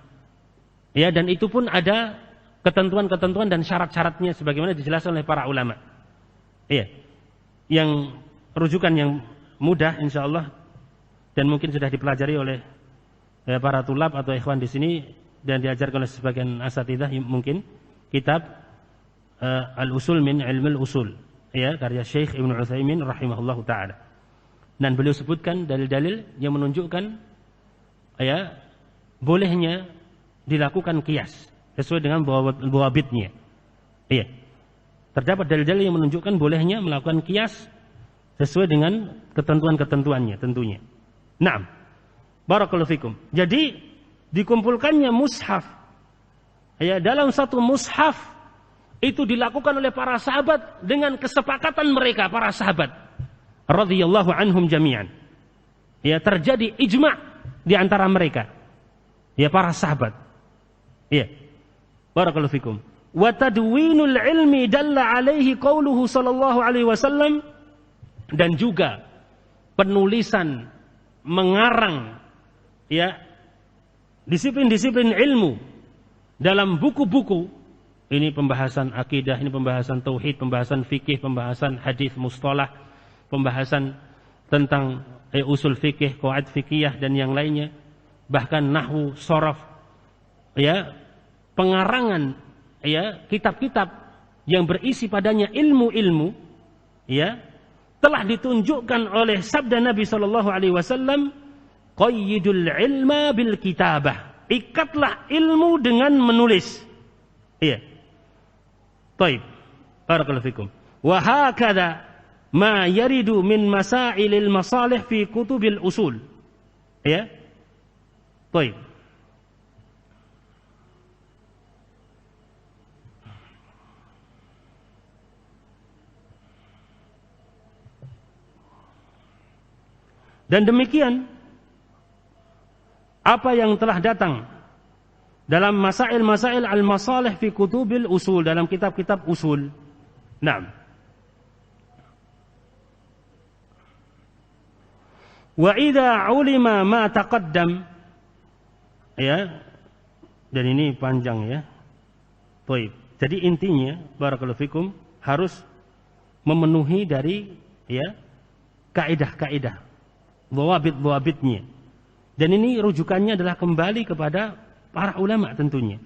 Speaker 1: Dan itu pun ada ketentuan-ketentuan dan syarat-syaratnya sebagaimana dijelaskan oleh para ulama. Yang rujukan yang mudah insyaallah dan mungkin sudah dipelajari oleh para tulab atau ikhwan di sini dan diajarkan oleh sebagian asatidzah mungkin kitab Al-Usul min Ilmil Usul, karya Syekh Ibnu Utsaimin rahimahullahu taala. Dan beliau sebutkan dalil-dalil yang menunjukkan bolehnya dilakukan qiyas sesuai dengan bawabitnya. Terdapat dalil-dalil yang menunjukkan bolehnya melakukan qiyas sesuai dengan ketentuan-ketentuannya tentunya. Naam. Barakallahu fikum. Jadi dikumpulkannya mushaf dalam satu mushaf itu dilakukan oleh para sahabat dengan kesepakatan mereka para sahabat radhiyallahu anhum jami'an. Terjadi ijma' di antara mereka. Para sahabat. Barakallahu fikum. Wa tadwinul ilmi dalla alaihi qauluhu sallallahu alaihi wasallam, dan juga penulisan mengarang disiplin-disiplin ilmu dalam buku-buku. Ini pembahasan akidah, ini pembahasan tauhid, pembahasan fikih, pembahasan hadis mustalah, pembahasan tentang usul fikih, qawaid fikih dan yang lainnya, bahkan nahwu, sharaf, pengarangan kitab-kitab yang berisi padanya ilmu-ilmu telah ditunjukkan oleh sabda Nabi sallallahu alaihi wasallam, qayyidul ilma bil kitabah, ikatlah ilmu dengan menulis. Baik, barakallahu fikum. Wa hakadha ma yaridu min masailil masalih fi kutubil usul. Baik. Dan demikian apa yang telah datang dalam masail-masail al-masalih fi kutubil usul, dalam kitab-kitab usul. Naam. Wa idza ulima ma taqaddam, ya, dan ini panjang ya. Baik. Jadi intinya barakallahu fikum harus memenuhi dari ya kaidah-kaidah, dhawabit-dhawabitnya. Dan ini rujukannya adalah kembali kepada para ulama tentunya.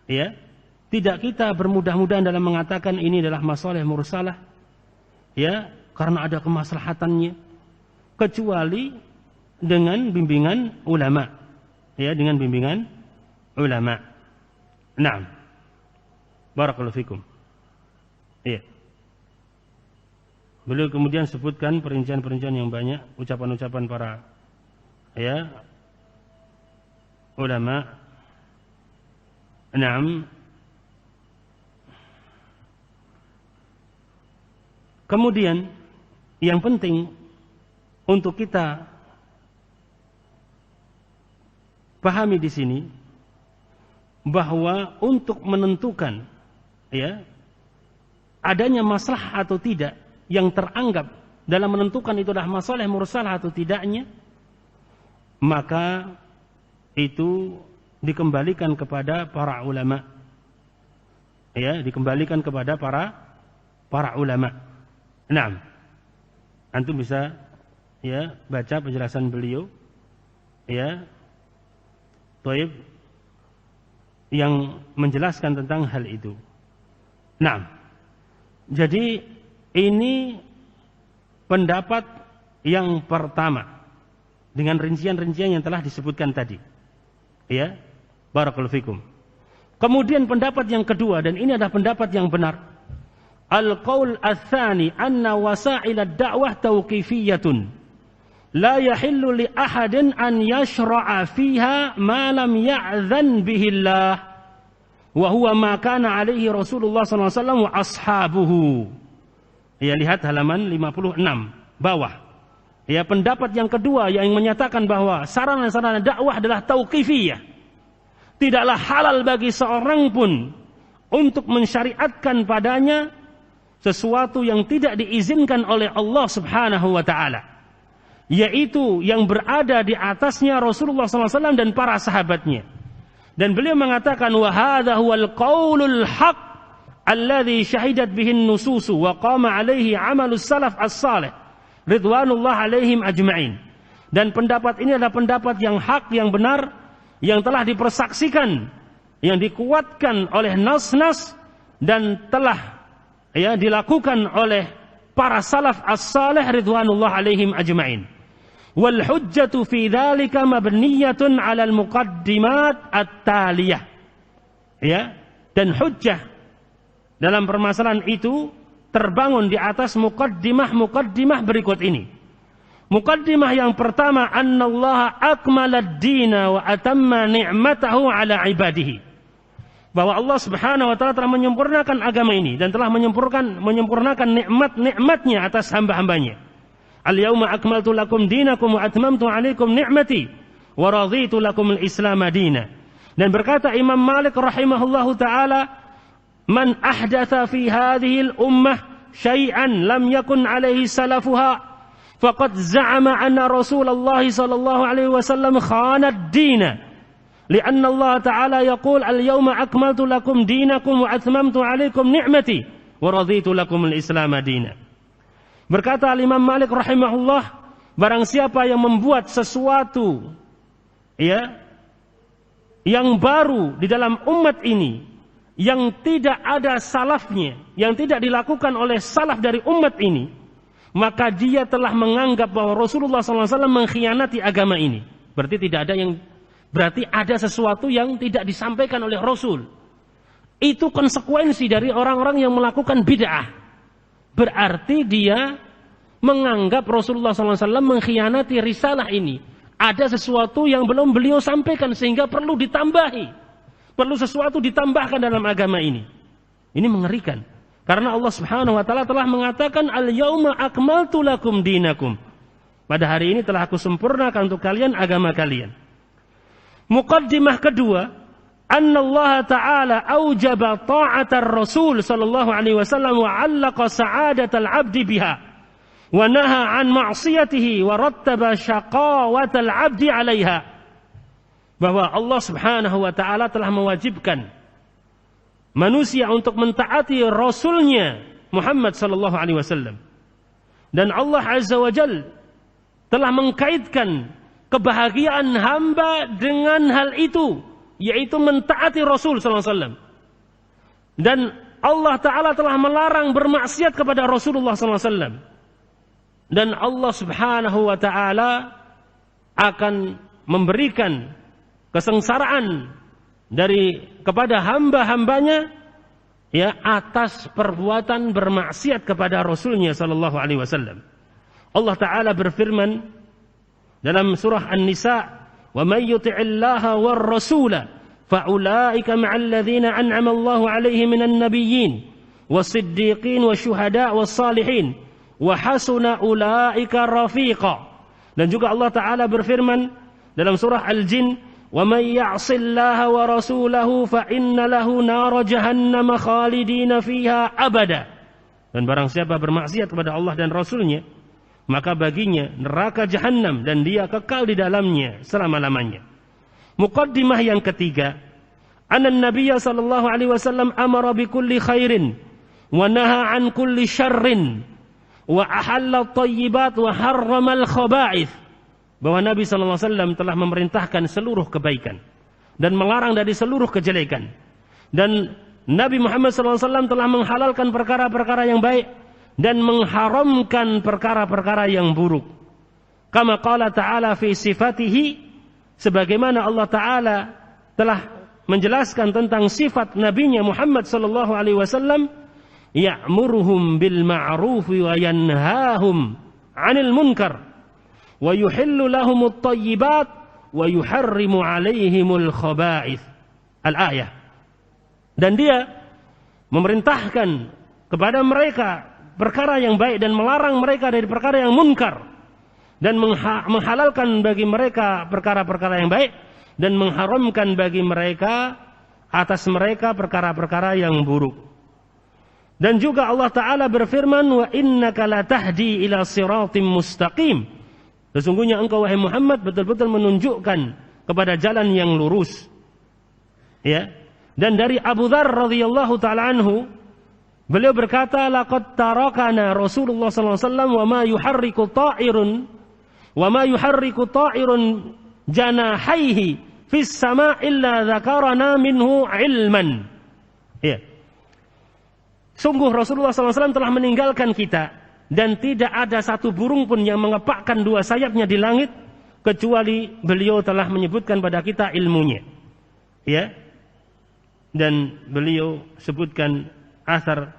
Speaker 1: Ya. Tidak kita bermudah-mudahan dalam mengatakan ini adalah masalah mursalah ya, karena ada kemaslahatannya, kecuali dengan bimbingan ulama. Ya, dengan bimbingan ulama. Naam. Barakallahu fikum. Iya. Beliau kemudian sebutkan perincian-perincian yang banyak, ucapan-ucapan para ya ulama. Naam. Kemudian yang penting untuk kita pahami di sini bahwa untuk menentukan ya adanya masalah atau tidak yang teranggap dalam menentukan itu adalah masalah mursalah atau tidaknya, maka itu dikembalikan kepada para ulama. Ya, dikembalikan kepada para ulama. Naam. Antum bisa ya baca penjelasan beliau ya. Thaib yang menjelaskan tentang hal itu. Naam. Jadi ini pendapat yang pertama dengan rincian-rincian yang telah disebutkan tadi. Ya. Barakallahu fikum. Kemudian pendapat yang kedua, dan ini adalah pendapat yang benar. Al-qaul ats-tsani anna wasa'il ad-da'wah tauqifiyyatun la yahillu li ahadin an yashra'a fiha ma lam ya'zan bihi Allah wa huwa ma kana alaihi Rasulullah sallallahu alaihi wasallam wa ashabuhu. Ya, lihat halaman 56 bawah. Ya, pendapat yang kedua yang menyatakan bahwa sarana-sarana dakwah adalah tauqifiyah. Tidaklah halal bagi seorang pun untuk mensyariatkan padanya sesuatu yang tidak diizinkan oleh Allah Subhanahu wa taala, yaitu yang berada di atasnya Rasulullah SAW dan para sahabatnya. Dan beliau mengatakan wa hadza huwal qaulul haq alladhi syahidat bihi an-nusus wa qama alaihi amalus salaf as-salih ridwanullah alaihim ajma'in. Dan pendapat ini adalah pendapat yang hak, yang benar, yang telah dipersaksikan, yang dikuatkan oleh nas-nas dan telah ya dilakukan oleh para salaf as-salih ridwanullah alaihim ajma'in. Wal hujjatu fi dzalika mabniyatun 'ala al-muqaddimat at-taliyah. Ya, dan hujjah dalam permasalahan itu terbangun di atas muqaddimah berikut ini. Muqaddimah yang pertama, annallaha akmala ad-dina wa atamma ni'matahu 'ala ibadihi. Bahwa Allah Subhanahu wa taala telah menyempurnakan agama ini dan telah menyempurnakan nikmat-nikmatnya atas hamba-hambanya. Al-yauma akmaltu lakum dinakum wa atmamtu 'alaikum ni'mati wa raditu lakum al-islam madina. Dan berkata Imam Malik rahimahullahu taala, man ahdatha fi hadhihi al-ummah syai'an lam yakun 'alaihi salafuha faqad za'ama anna Rasulullah sallallahu alaihi wasallam khana ad-din. Lianna Allah Ta'ala yaqul al-yawma akmaltu lakum dinakum wa atmamtu alaikum ni'mati wa raditu lakum al-islam madina. Berkata Imam Malik rahimahullah, barang siapa yang membuat sesuatu ya yang baru di dalam umat ini, yang tidak ada salafnya, yang tidak dilakukan oleh salaf dari umat ini, maka dia telah menganggap bahwa Rasulullah SAW mengkhianati agama ini. Berarti ada sesuatu yang tidak disampaikan oleh Rasul. Itu konsekuensi dari orang-orang yang melakukan bid'ah. Berarti dia menganggap Rasulullah SAW mengkhianati risalah ini. Ada sesuatu yang belum beliau sampaikan sehingga perlu ditambahi. Perlu sesuatu ditambahkan dalam agama ini. Ini mengerikan. Karena Allah Subhanahu wa taala telah mengatakan al-yauma akmaltu lakum dinakum. Pada hari ini telah aku sempurnakan untuk kalian agama kalian. Muqaddimah kedua, anna Allah Ta'ala aujaba ta'atar Rasul sallallahu alaihi wasallam wa 'allaqa sa'adatal 'abdi biha. wa naha an ma'siyatihi wa rattaba syaqawatal 'abdi 'alaiha. Bahwa Allah Subhanahu wa taala telah mewajibkan manusia untuk mentaati rasulnya Muhammad sallallahu alaihi wasallam. Dan Allah Azza wa Jalla telah mengkaitkan kebahagiaan hamba dengan hal itu, yaitu mentaati Rasul sallallahu alaihi wasallam. Dan Allah taala telah melarang bermaksiat kepada Rasulullah sallallahu alaihi wasallam. Dan Allah Subhanahu wa taala akan memberikan kesengsaraan kepada hamba-hambanya ya atas perbuatan bermaksiat kepada Rasulnya sallallahu alaihi wasallam. Allah taala berfirman dalam surah An-Nisa, "Wa may yuti'illaha war rasula fa ulaika ma'al ladzina an'ama Allahu 'alaihim minan nabiyyin was-siddiqin wasyuhada' was-salihin wa hasuna ulaika rafiqa." Dan juga Allah taala berfirman dalam surah Al-Jin, "Wa may ya'sillaha wa rasulahu fa inna lahu nar jahannam khalidina fiha abada." Dan barang siapa bermaksiat kepada Allah dan Rasulnya, maka baginya neraka jahanam dan dia kekal di dalamnya selama-lamanya. Muqaddimah yang ketiga, anan nabiyya sallallahu alaihi wasallam amara bi kulli khairin wa naha an kulli syarrin wa ahalla at-thayyibat wa harrama al-khaba'ith. Bahwa Nabi sallallahu alaihi wasallam telah memerintahkan seluruh kebaikan dan melarang dari seluruh kejelekan. Dan Nabi Muhammad sallallahu alaihi wasallam telah menghalalkan perkara-perkara yang baik dan mengharamkan perkara-perkara yang buruk. Kama qala ta'ala fi sifatihi, sebagaimana Allah taala telah menjelaskan tentang sifat nabinya Muhammad sallallahu alaihi wasallam, ya'muruhum bil ma'ruf wa yanhahum 'anil munkar wa yuhillu lahumut thayyibat wa yuharrimu 'alaihimul khaba'ith. Al-ayah. Dan dia memerintahkan kepada mereka perkara yang baik dan melarang mereka dari perkara yang munkar, dan menghalalkan bagi mereka perkara-perkara yang baik dan mengharamkan bagi mereka atas mereka perkara-perkara yang buruk. Dan juga Allah taala berfirman, "Wa innaka latahdi ila siratim mustaqim." Sesungguhnya engkau wahai Muhammad betul-betul menunjukkan kepada jalan yang lurus. Ya. Dan dari Abu Dzar radhiyallahu taala anhu, beliau berkata, "Laqad tarakana Rasulullah sallallahu alaihi wasallam wa ma yuharriku ta'irun janahaihi fis sama' illa dzakarana minhu ilman." Ya. Sungguh Rasulullah sallallahu alaihi wasallam telah meninggalkan kita, dan tidak ada satu burung pun yang mengepakkan dua sayapnya di langit kecuali beliau telah menyebutkan pada kita ilmunya. Ya. Dan beliau sebutkan asar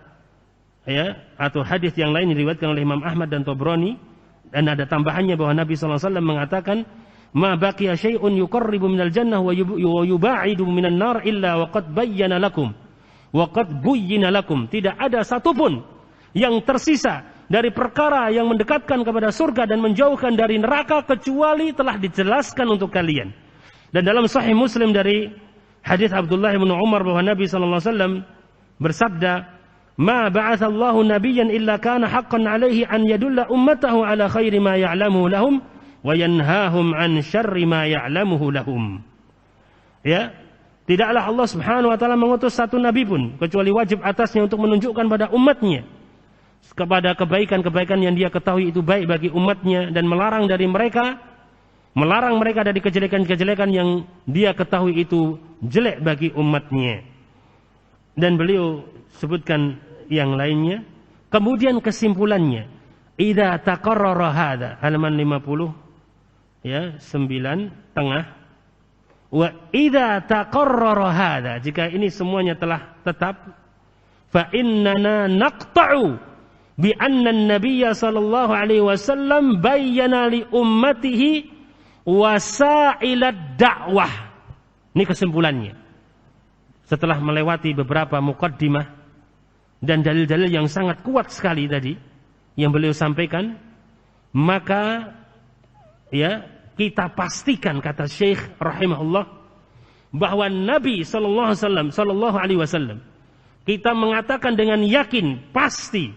Speaker 1: ya atau hadis yang lain diriwayatkan oleh Imam Ahmad dan Tabrani, dan ada tambahannya bahwa Nabi sallallahu alaihi wasallam mengatakan, "Ma baqiya syai'un yuqarribu minal jannah wa yuba'idu minan nar illa wa qad bayyana lakum wa qad buyyina lakum." Tidak ada satupun yang tersisa dari perkara yang mendekatkan kepada surga dan menjauhkan dari neraka kecuali telah dijelaskan untuk kalian. Dan dalam Sahih Muslim dari hadis Abdullah bin Umar bahwa Nabi sallallahu alaihi wasallam bersabda, "Ma ba'atsallahu nabiyyan illa kana haqqan 'alaihi an yadulla ummatahu 'ala khairi ma ya'lamu lahum wa yanhahum 'an syarri ma ya'lamuhu lahum." Ya, tidaklah Allah Subhanahu wa taala mengutus satu nabi pun kecuali wajib atasnya untuk menunjukkan pada umatnya kepada kebaikan-kebaikan yang dia ketahui itu baik bagi umatnya, dan melarang mereka dari kejelekan-kejelekan yang dia ketahui itu jelek bagi umatnya. Dan beliau sebutkan yang lainnya. Kemudian kesimpulannya, idza taqarrara hadza, halaman 50 ya 9 tengah. Wa idza taqarrara hadza, jika ini semuanya telah tetap, fa innana naqta'u bi anna an-nabiy sallallahu alaihi wasallam bayyana li ummatihi wasa'ilad da'wah. Ini kesimpulannya. Setelah melewati beberapa muqaddimah dan dalil-dalil yang sangat kuat sekali tadi yang beliau sampaikan, maka ya kita pastikan, kata Syekh rahimahullah, bahwa Nabi sallallahu alaihi wasallam kita mengatakan dengan yakin pasti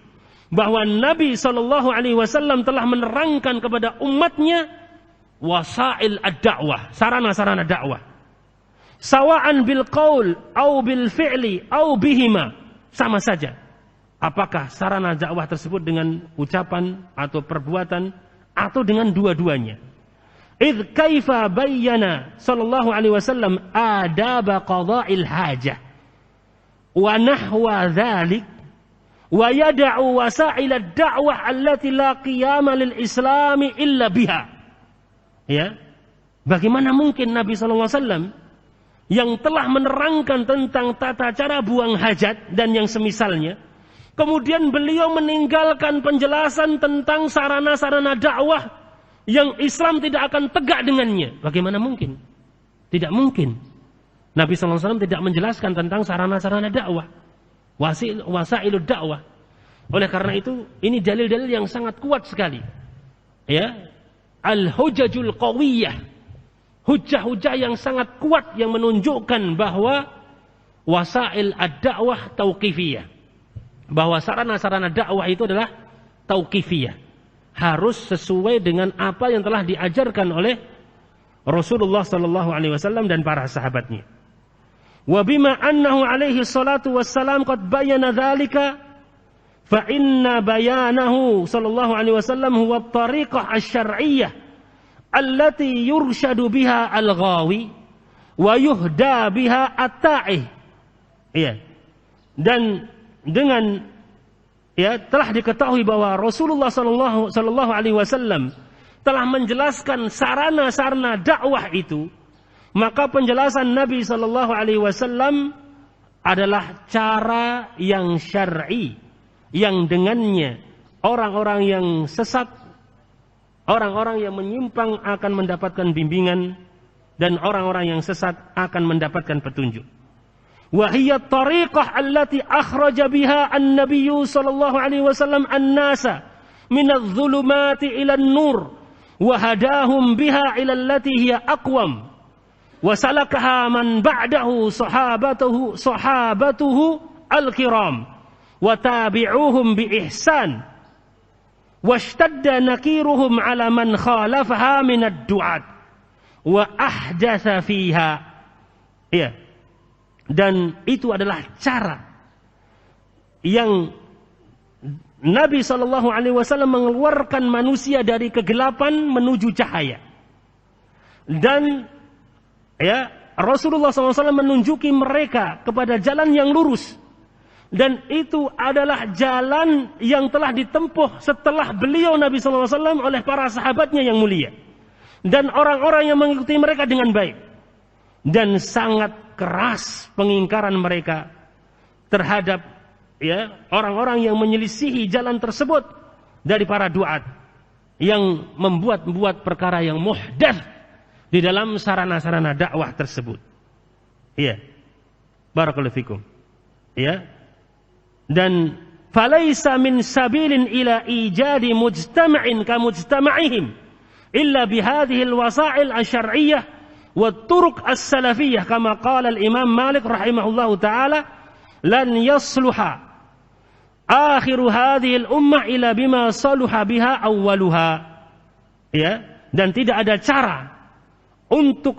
Speaker 1: bahwa Nabi SAW telah menerangkan kepada umatnya wasail ad-da'wah, sarana-sarana dakwah. Sawa'an bil qaul au bil fi'li au bihima, sama saja. Apakah sarana dakwah tersebut dengan ucapan atau perbuatan atau dengan dua-duanya. Idh kaifa bayyana sallallahu alaihi wasallam adab qada'il hajah wa nahwa dzalik wa yad'u wasail ad-da'wah allati la qiyama lil islami illa biha. Ya. Bagaimana mungkin Nabi sallallahu alaihi wasallam yang telah menerangkan tentang tata cara buang hajat dan yang semisalnya, kemudian beliau meninggalkan penjelasan tentang sarana-sarana dakwah yang Islam tidak akan tegak dengannya. Bagaimana mungkin? Tidak mungkin. Nabi SAW tidak menjelaskan tentang sarana-sarana dakwah, wasailud dakwah. Oleh karena itu, ini dalil-dalil yang sangat kuat sekali. Ya, al-hujajul qawiyah, hujah-hujah yang sangat kuat yang menunjukkan bahwa wasail ad-dakwah tauqifiyah, bahwa sarana-sarana dakwah itu adalah tauqifiyah, harus sesuai dengan apa yang telah diajarkan oleh Rasulullah sallallahu alaihi wasallam dan para sahabatnya. Wa bima annahu alaihi salatu wassalam qad bayyana dzalika fa inna bayanahu sallallahu alaihi wasallam huwa at-tariqah asy-syar'iyyah allati yursyadu biha al-ghawi wa yuhda biha at-ta'ih. Iya. Dan dengan telah diketahui bahwa Rasulullah sallallahu alaihi wasallam telah menjelaskan sarana-sarana dakwah itu, maka penjelasan Nabi sallallahu alaihi wasallam adalah cara yang syar'i yang dengannya orang-orang yang sesat, orang-orang yang menyimpang akan mendapatkan bimbingan dan orang-orang yang sesat akan mendapatkan petunjuk. Wa hiya at-tariqah allati akhraja biha an-nabiy sallallahu alaihi wasallam an-nasa min adh-dhulumati ila an-nur wa hadahum biha ila allati hiya aqwam wa salakaha man ba'dahu sahabatuhu al-kiram wa tabi'uhum bi ihsan washtadda nakiruhum ala man khalafaha min ad-du'at wa ahdatha fiha. Ya. Dan itu adalah cara yang Nabi SAW mengeluarkan manusia dari kegelapan menuju cahaya. Dan Rasulullah SAW menunjuki mereka kepada jalan yang lurus. Dan itu adalah jalan yang telah ditempuh setelah beliau Nabi SAW oleh para sahabatnya yang mulia. Dan orang-orang yang mengikuti mereka dengan baik. Dan sangat keras pengingkaran mereka terhadap orang-orang yang menyelisihi jalan tersebut dari para duat yang membuat perkara yang muhdats di dalam sarana-sarana dakwah tersebut. Iya. Barakallahu fikum. Ya. Dan falaisa min sabilin ila ijadi mujtama'in ka mujtama'ihim illa bihadhihi alwasail asy-syar'iyyah wa turuq as-salafiyyah kama qala al-Imam Malik rahimahullahu taala lan yasluha akhiru hadhihi al-ummah illa bima saluha biha awwaluha. Ya, dan tidak ada cara untuk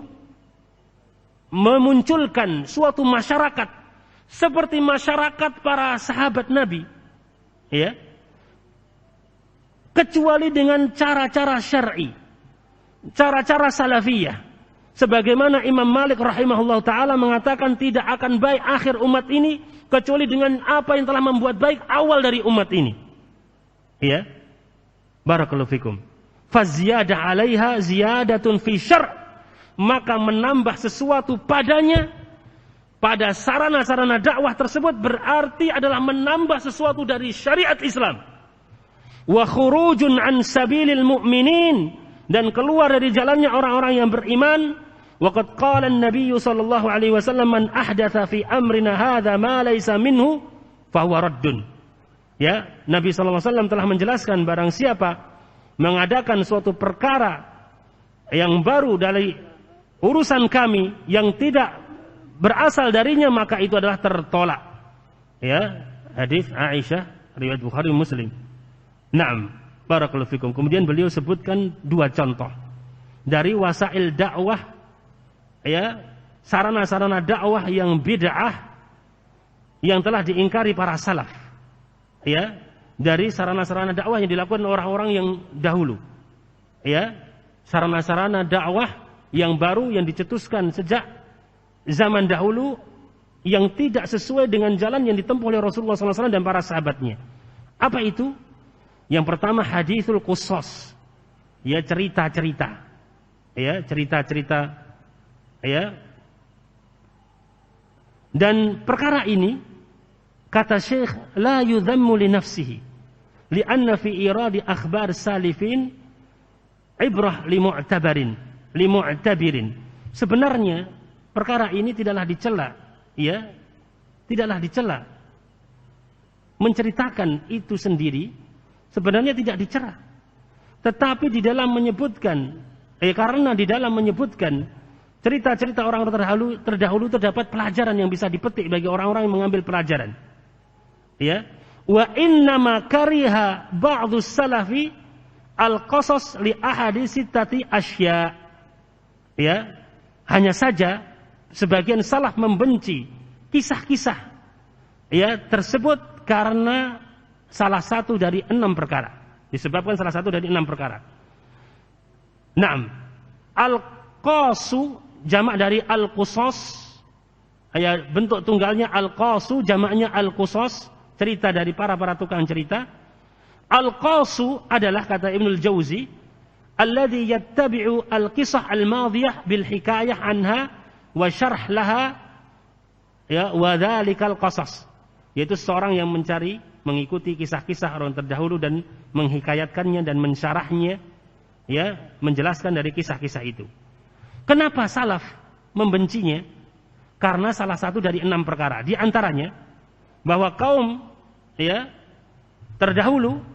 Speaker 1: memunculkan suatu masyarakat seperti masyarakat para sahabat Nabi, ya, kecuali dengan cara-cara syar'i, cara-cara salafiyah. Sebagaimana Imam Malik rahimahullah ta'ala mengatakan tidak akan baik akhir umat ini kecuali dengan apa yang telah membuat baik awal dari umat ini. Ya. Barakallahu fikum. Faziyadah alaiha ziyadatun fi syar'. Maka menambah sesuatu padanya, pada sarana-sarana dakwah tersebut berarti adalah menambah sesuatu dari syariat Islam. Wa khurujun an sabilil mu'minin, dan keluar dari jalannya orang-orang yang beriman. Waqad qala an-nabiy sallallahu alaihi wasallam man ahdatsa fi amrina hadza ma laysa minhu fa huwa raddun. Ya, Nabi sallallahu alaihi wasallam telah menjelaskan barang siapa mengadakan suatu perkara yang baru dari urusan kami yang tidak berasal darinya, maka itu adalah tertolak. Ya, hadis Aisyah riwayat Bukhari Muslim. Naam, barakallahu fikum. Kemudian beliau sebutkan dua contoh dari wasail dakwah, ya, sarana-sarana dakwah yang bid'ah yang telah diingkari para salaf, ya, dari sarana-sarana dakwah yang dilakukan orang-orang yang dahulu, ya, sarana-sarana dakwah yang baru yang dicetuskan sejak zaman dahulu yang tidak sesuai dengan jalan yang ditempuh oleh Rasulullah SAW dan para sahabatnya. Apa itu? Yang pertama hadithul qusas, ya, cerita-cerita, ya, cerita-cerita, ya. Dan perkara ini kata Syekh la yudhammu li nafsihi li'anna fi iradi akhbar salifin ibrah li mu'tabirin. Sebenarnya perkara ini tidaklah dicela, ya, tidaklah dicela. Menceritakan itu sendiri sebenarnya tidak dicela. Tetapi di dalam menyebutkan, karena di dalam menyebutkan cerita-cerita orang-orang terdahulu terdapat pelajaran yang bisa dipetik bagi orang-orang yang mengambil pelajaran. Ya, wa innama kariha ba'dhu salafi al-qasas li ahadi sittati asya. Ya, hanya saja sebagian salaf membenci kisah-kisah, ya, tersebut karena salah satu dari 6 perkara. Disebabkan salah satu dari 6 perkara. Naam. Al-qasu jamak dari al-qusas, ya, bentuk tunggalnya al-qasu, jamaknya al-qusas, cerita dari para tukang cerita. Al-qasu adalah kata Ibnul Jauzi, alladhi yattabi'u al-qisah al-madiyah bil hikayah anha wa syarh laha, ya, wa dhalikal qasas, yaitu seorang yang mengikuti kisah-kisah orang terdahulu dan menghikayatkannya dan mensyarahnya, ya, menjelaskan dari kisah-kisah itu. Kenapa salaf membencinya? Karena salah satu dari 6 perkara. Di antaranya bahwa kaum, ya, terdahulu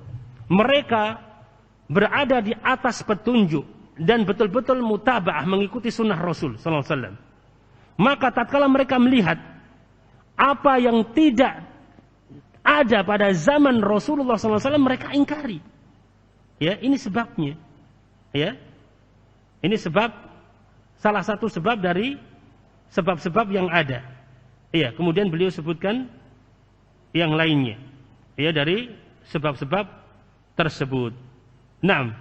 Speaker 1: mereka berada di atas petunjuk dan betul-betul mutaba'ah mengikuti sunnah Rasul sallallahu alaihi wasallam. Maka tatkala mereka melihat apa yang tidak ada pada zaman Rasulullah SAW, mereka ingkari. Ya, ini sebabnya. Ya, ini salah satu sebab dari sebab-sebab yang ada. Ya, kemudian beliau sebutkan yang lainnya, ya, dari sebab-sebab tersebut. Naam.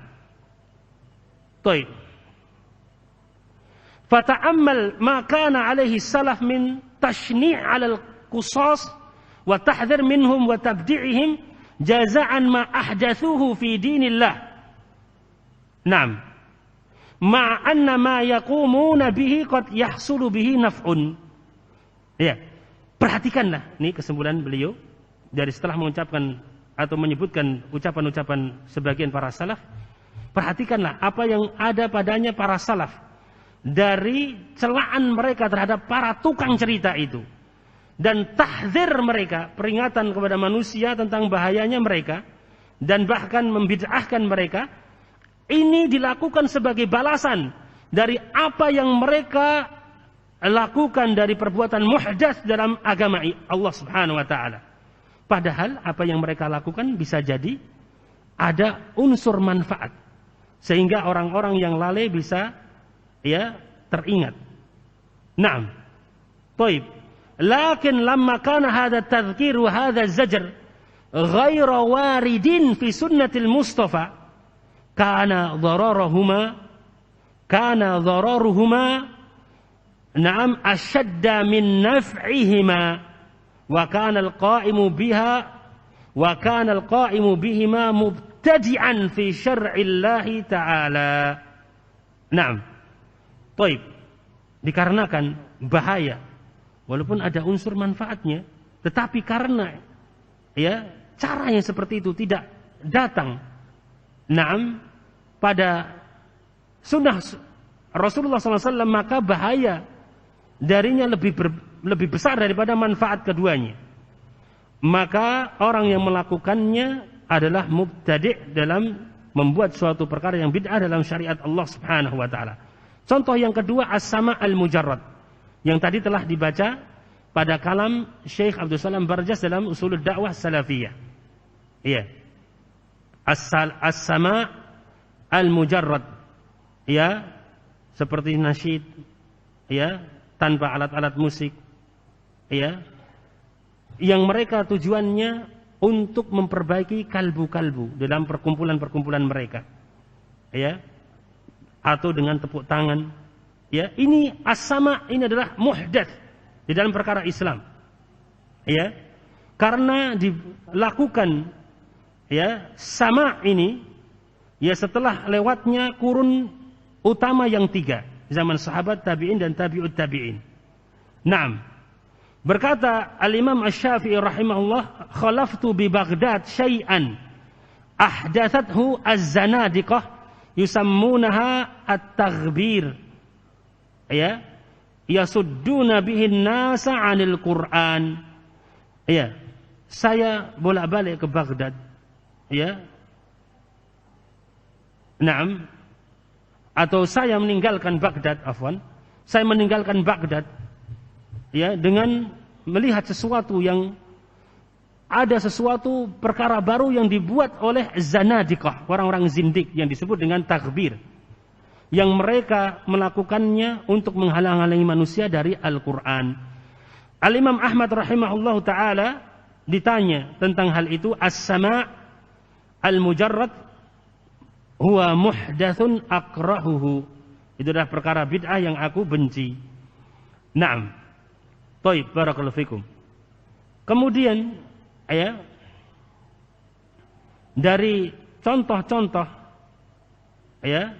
Speaker 1: Baik. Fata'ammal ma kana alaihi salaf min tashni' 'ala al-qusas wa tahdhir minhum wa tabdi'ihim jaza'an ma ahdathuhu fi dinillah. Naam. Ma anna ma yaqumuna bihi qad yahsulu bihi naf'un. Ya. Perhatikanlah, ini kesimpulan beliau dari setelah mengucapkan atau menyebutkan ucapan-ucapan sebagian para salaf. Perhatikanlah apa yang ada padanya para salaf dari celaan mereka terhadap para tukang cerita itu, dan tahdzir mereka, peringatan kepada manusia tentang bahayanya mereka, dan bahkan membid'ahkan mereka. Ini dilakukan sebagai balasan dari apa yang mereka lakukan dari perbuatan muhdats dalam agama Allah Subhanahu wa taala. Padahal apa yang mereka lakukan bisa jadi ada unsur manfaat sehingga orang-orang yang lalai bisa, ya, teringat. Naam. Baik. Lakin lamma kana hadha tadhkir wa hadha zajr ghaira waridin fi sunnatil Mustafa kana dhararuhuma na'am ashadda min naf'ihima wa kana al-qa'imu bihima mubtadi'an fi syar'illahi ta'ala. Naam. Baik. Dikarenakan bahaya walaupun ada unsur manfaatnya, tetapi karena, ya, cara yang seperti itu tidak datang, naam, pada sunnah Rasulullah SAW, maka bahaya darinya lebih besar daripada manfaat keduanya. Maka orang yang melakukannya adalah mubtadi' dalam membuat suatu perkara yang bid'ah dalam syariat Allah Subhanahu wa taala. Contoh yang kedua, as-sama' al-mujarrad, yang tadi telah dibaca pada kalam Syekh Abdul Salam Barjas dalam Usulul Dakwah Salafiyah. Iya. As-sama' al-mujarrad, ya, seperti nasyid, ya, tanpa alat-alat musik, ya, yang mereka tujuannya untuk memperbaiki kalbu-kalbu dalam perkumpulan-perkumpulan mereka, ya, atau dengan tepuk tangan, ya. Ini as-sama', ini adalah muhdats di dalam perkara Islam, ya, karena dilakukan, ya, sama' ini, ya, setelah lewatnya kurun utama yang 3, zaman sahabat, tabi'in dan tabi'ut tabi'in. Naam. Berkata al-Imam Asy-Syafi'i rahimahullah, khalaftu bi Baghdad syai'an ahdathathu az-zanadiqah yusammunaha at-taghbir, ya, yasudduna bihin nasa 'anil Qur'an. Ya, saya bolak-balik ke Baghdad, ya. Naam. Atau saya meninggalkan Baghdad, saya meninggalkan Baghdad, ya, dengan melihat sesuatu yang ada sesuatu perkara baru yang dibuat oleh zanadiqah, orang-orang zindik yang disebut dengan takbir, yang mereka melakukannya untuk menghalang-halangi manusia dari Al-Quran. Al-Imam Ahmad rahimahullah ta'ala ditanya tentang hal itu, as-sama' al-mujarrad huwa muhdatsun akrahuhu, itu adalah perkara bid'ah yang aku benci. Naam. Baik, barakallahu fikum. Kemudian, ya, dari contoh-contoh, ya,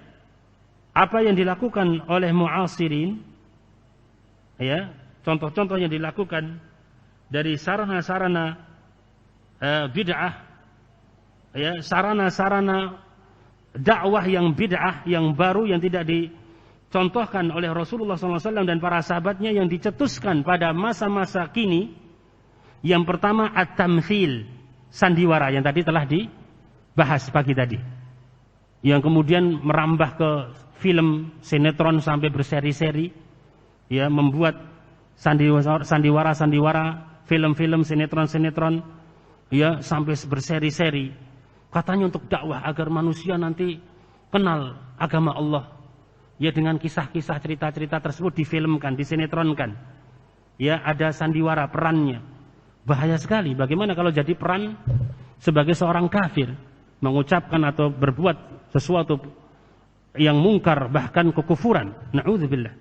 Speaker 1: apa yang dilakukan oleh mu'asirin, ya, contoh-contoh yang dilakukan dari sarana-sarana bid'ah, ya, sarana-sarana dakwah yang bid'ah, yang baru, yang tidak dicontohkan oleh Rasulullah SAW dan para sahabatnya, yang dicetuskan pada masa-masa kini. Yang pertama at-tamthil, sandiwara, yang tadi telah dibahas pagi tadi, yang kemudian merambah ke film, sinetron sampai berseri-seri, ya, membuat sandiwara-sandiwara, film-film, sinetron-sinetron, ya, sampai berseri-seri. Katanya untuk dakwah agar manusia nanti kenal agama Allah. Ya, dengan kisah-kisah, cerita-cerita tersebut difilmkan, disinetronkan. Ya, ada sandiwara perannya. Bahaya sekali. Bagaimana kalau jadi peran sebagai seorang kafir, mengucapkan atau berbuat sesuatu yang mungkar, bahkan kekufuran. Na'udzubillah.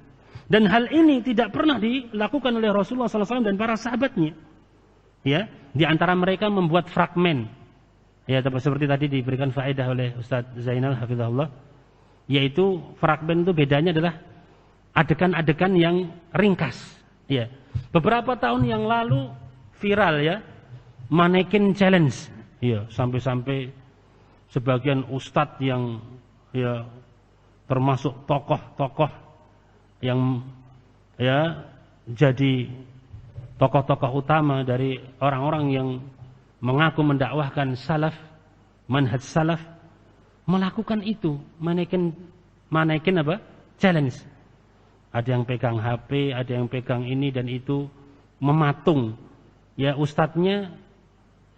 Speaker 1: Dan hal ini tidak pernah dilakukan oleh Rasulullah SAW dan para sahabatnya. Ya, di antara mereka membuat fragmen. Ya, seperti tadi diberikan faedah oleh Ustaz Zainal hafizahullah, yaitu fragmen itu bedanya adalah adegan-adegan yang ringkas. Ya, beberapa tahun yang lalu viral, ya, mannequin challenge. Ya, sampai-sampai sebagian ustadz yang, ya, termasuk tokoh-tokoh yang, ya, jadi tokoh-tokoh utama dari orang-orang yang mengaku mendakwahkan salaf, manhaj salaf, melakukan itu, mannequin apa? Challenge. Ada yang pegang HP, ada yang pegang ini dan itu, mematung. Ya, ustadznya,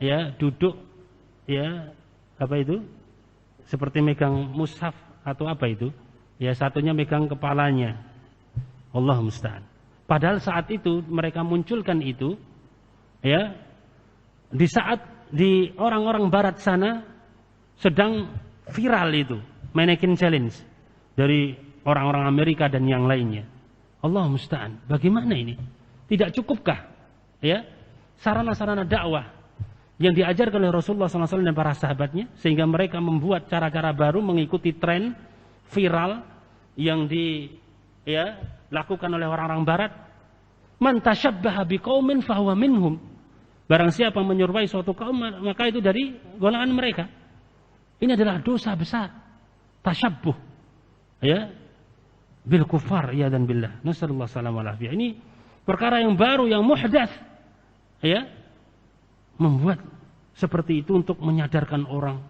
Speaker 1: ya, duduk, ya, apa itu? Seperti megang mushaf atau apa itu? Ya, satunya megang kepalanya. Allah musta'an. Padahal saat itu mereka munculkan itu, ya, di saat di orang-orang barat sana sedang viral itu mannequin challenge dari orang-orang Amerika dan yang lainnya. Allah musta'an. Bagaimana ini? Tidak cukupkah, ya, sarana-sarana dakwah yang diajarkan oleh Rasulullah SAW dan para sahabatnya, sehingga mereka membuat cara-cara baru mengikuti tren viral yang dilakukan oleh orang-orang barat. Man tashabbaha biqaumin fahuwa minhum. Barang siapa menyerupai suatu kaum, maka itu dari golongan mereka. Ini adalah dosa besar. Tasyabbuh, ya, bil kufar, ya, dan billah. Nasallallahu alaihi wasallam. Ini perkara yang baru, yang muhdats, ya, membuat seperti itu untuk menyadarkan orang,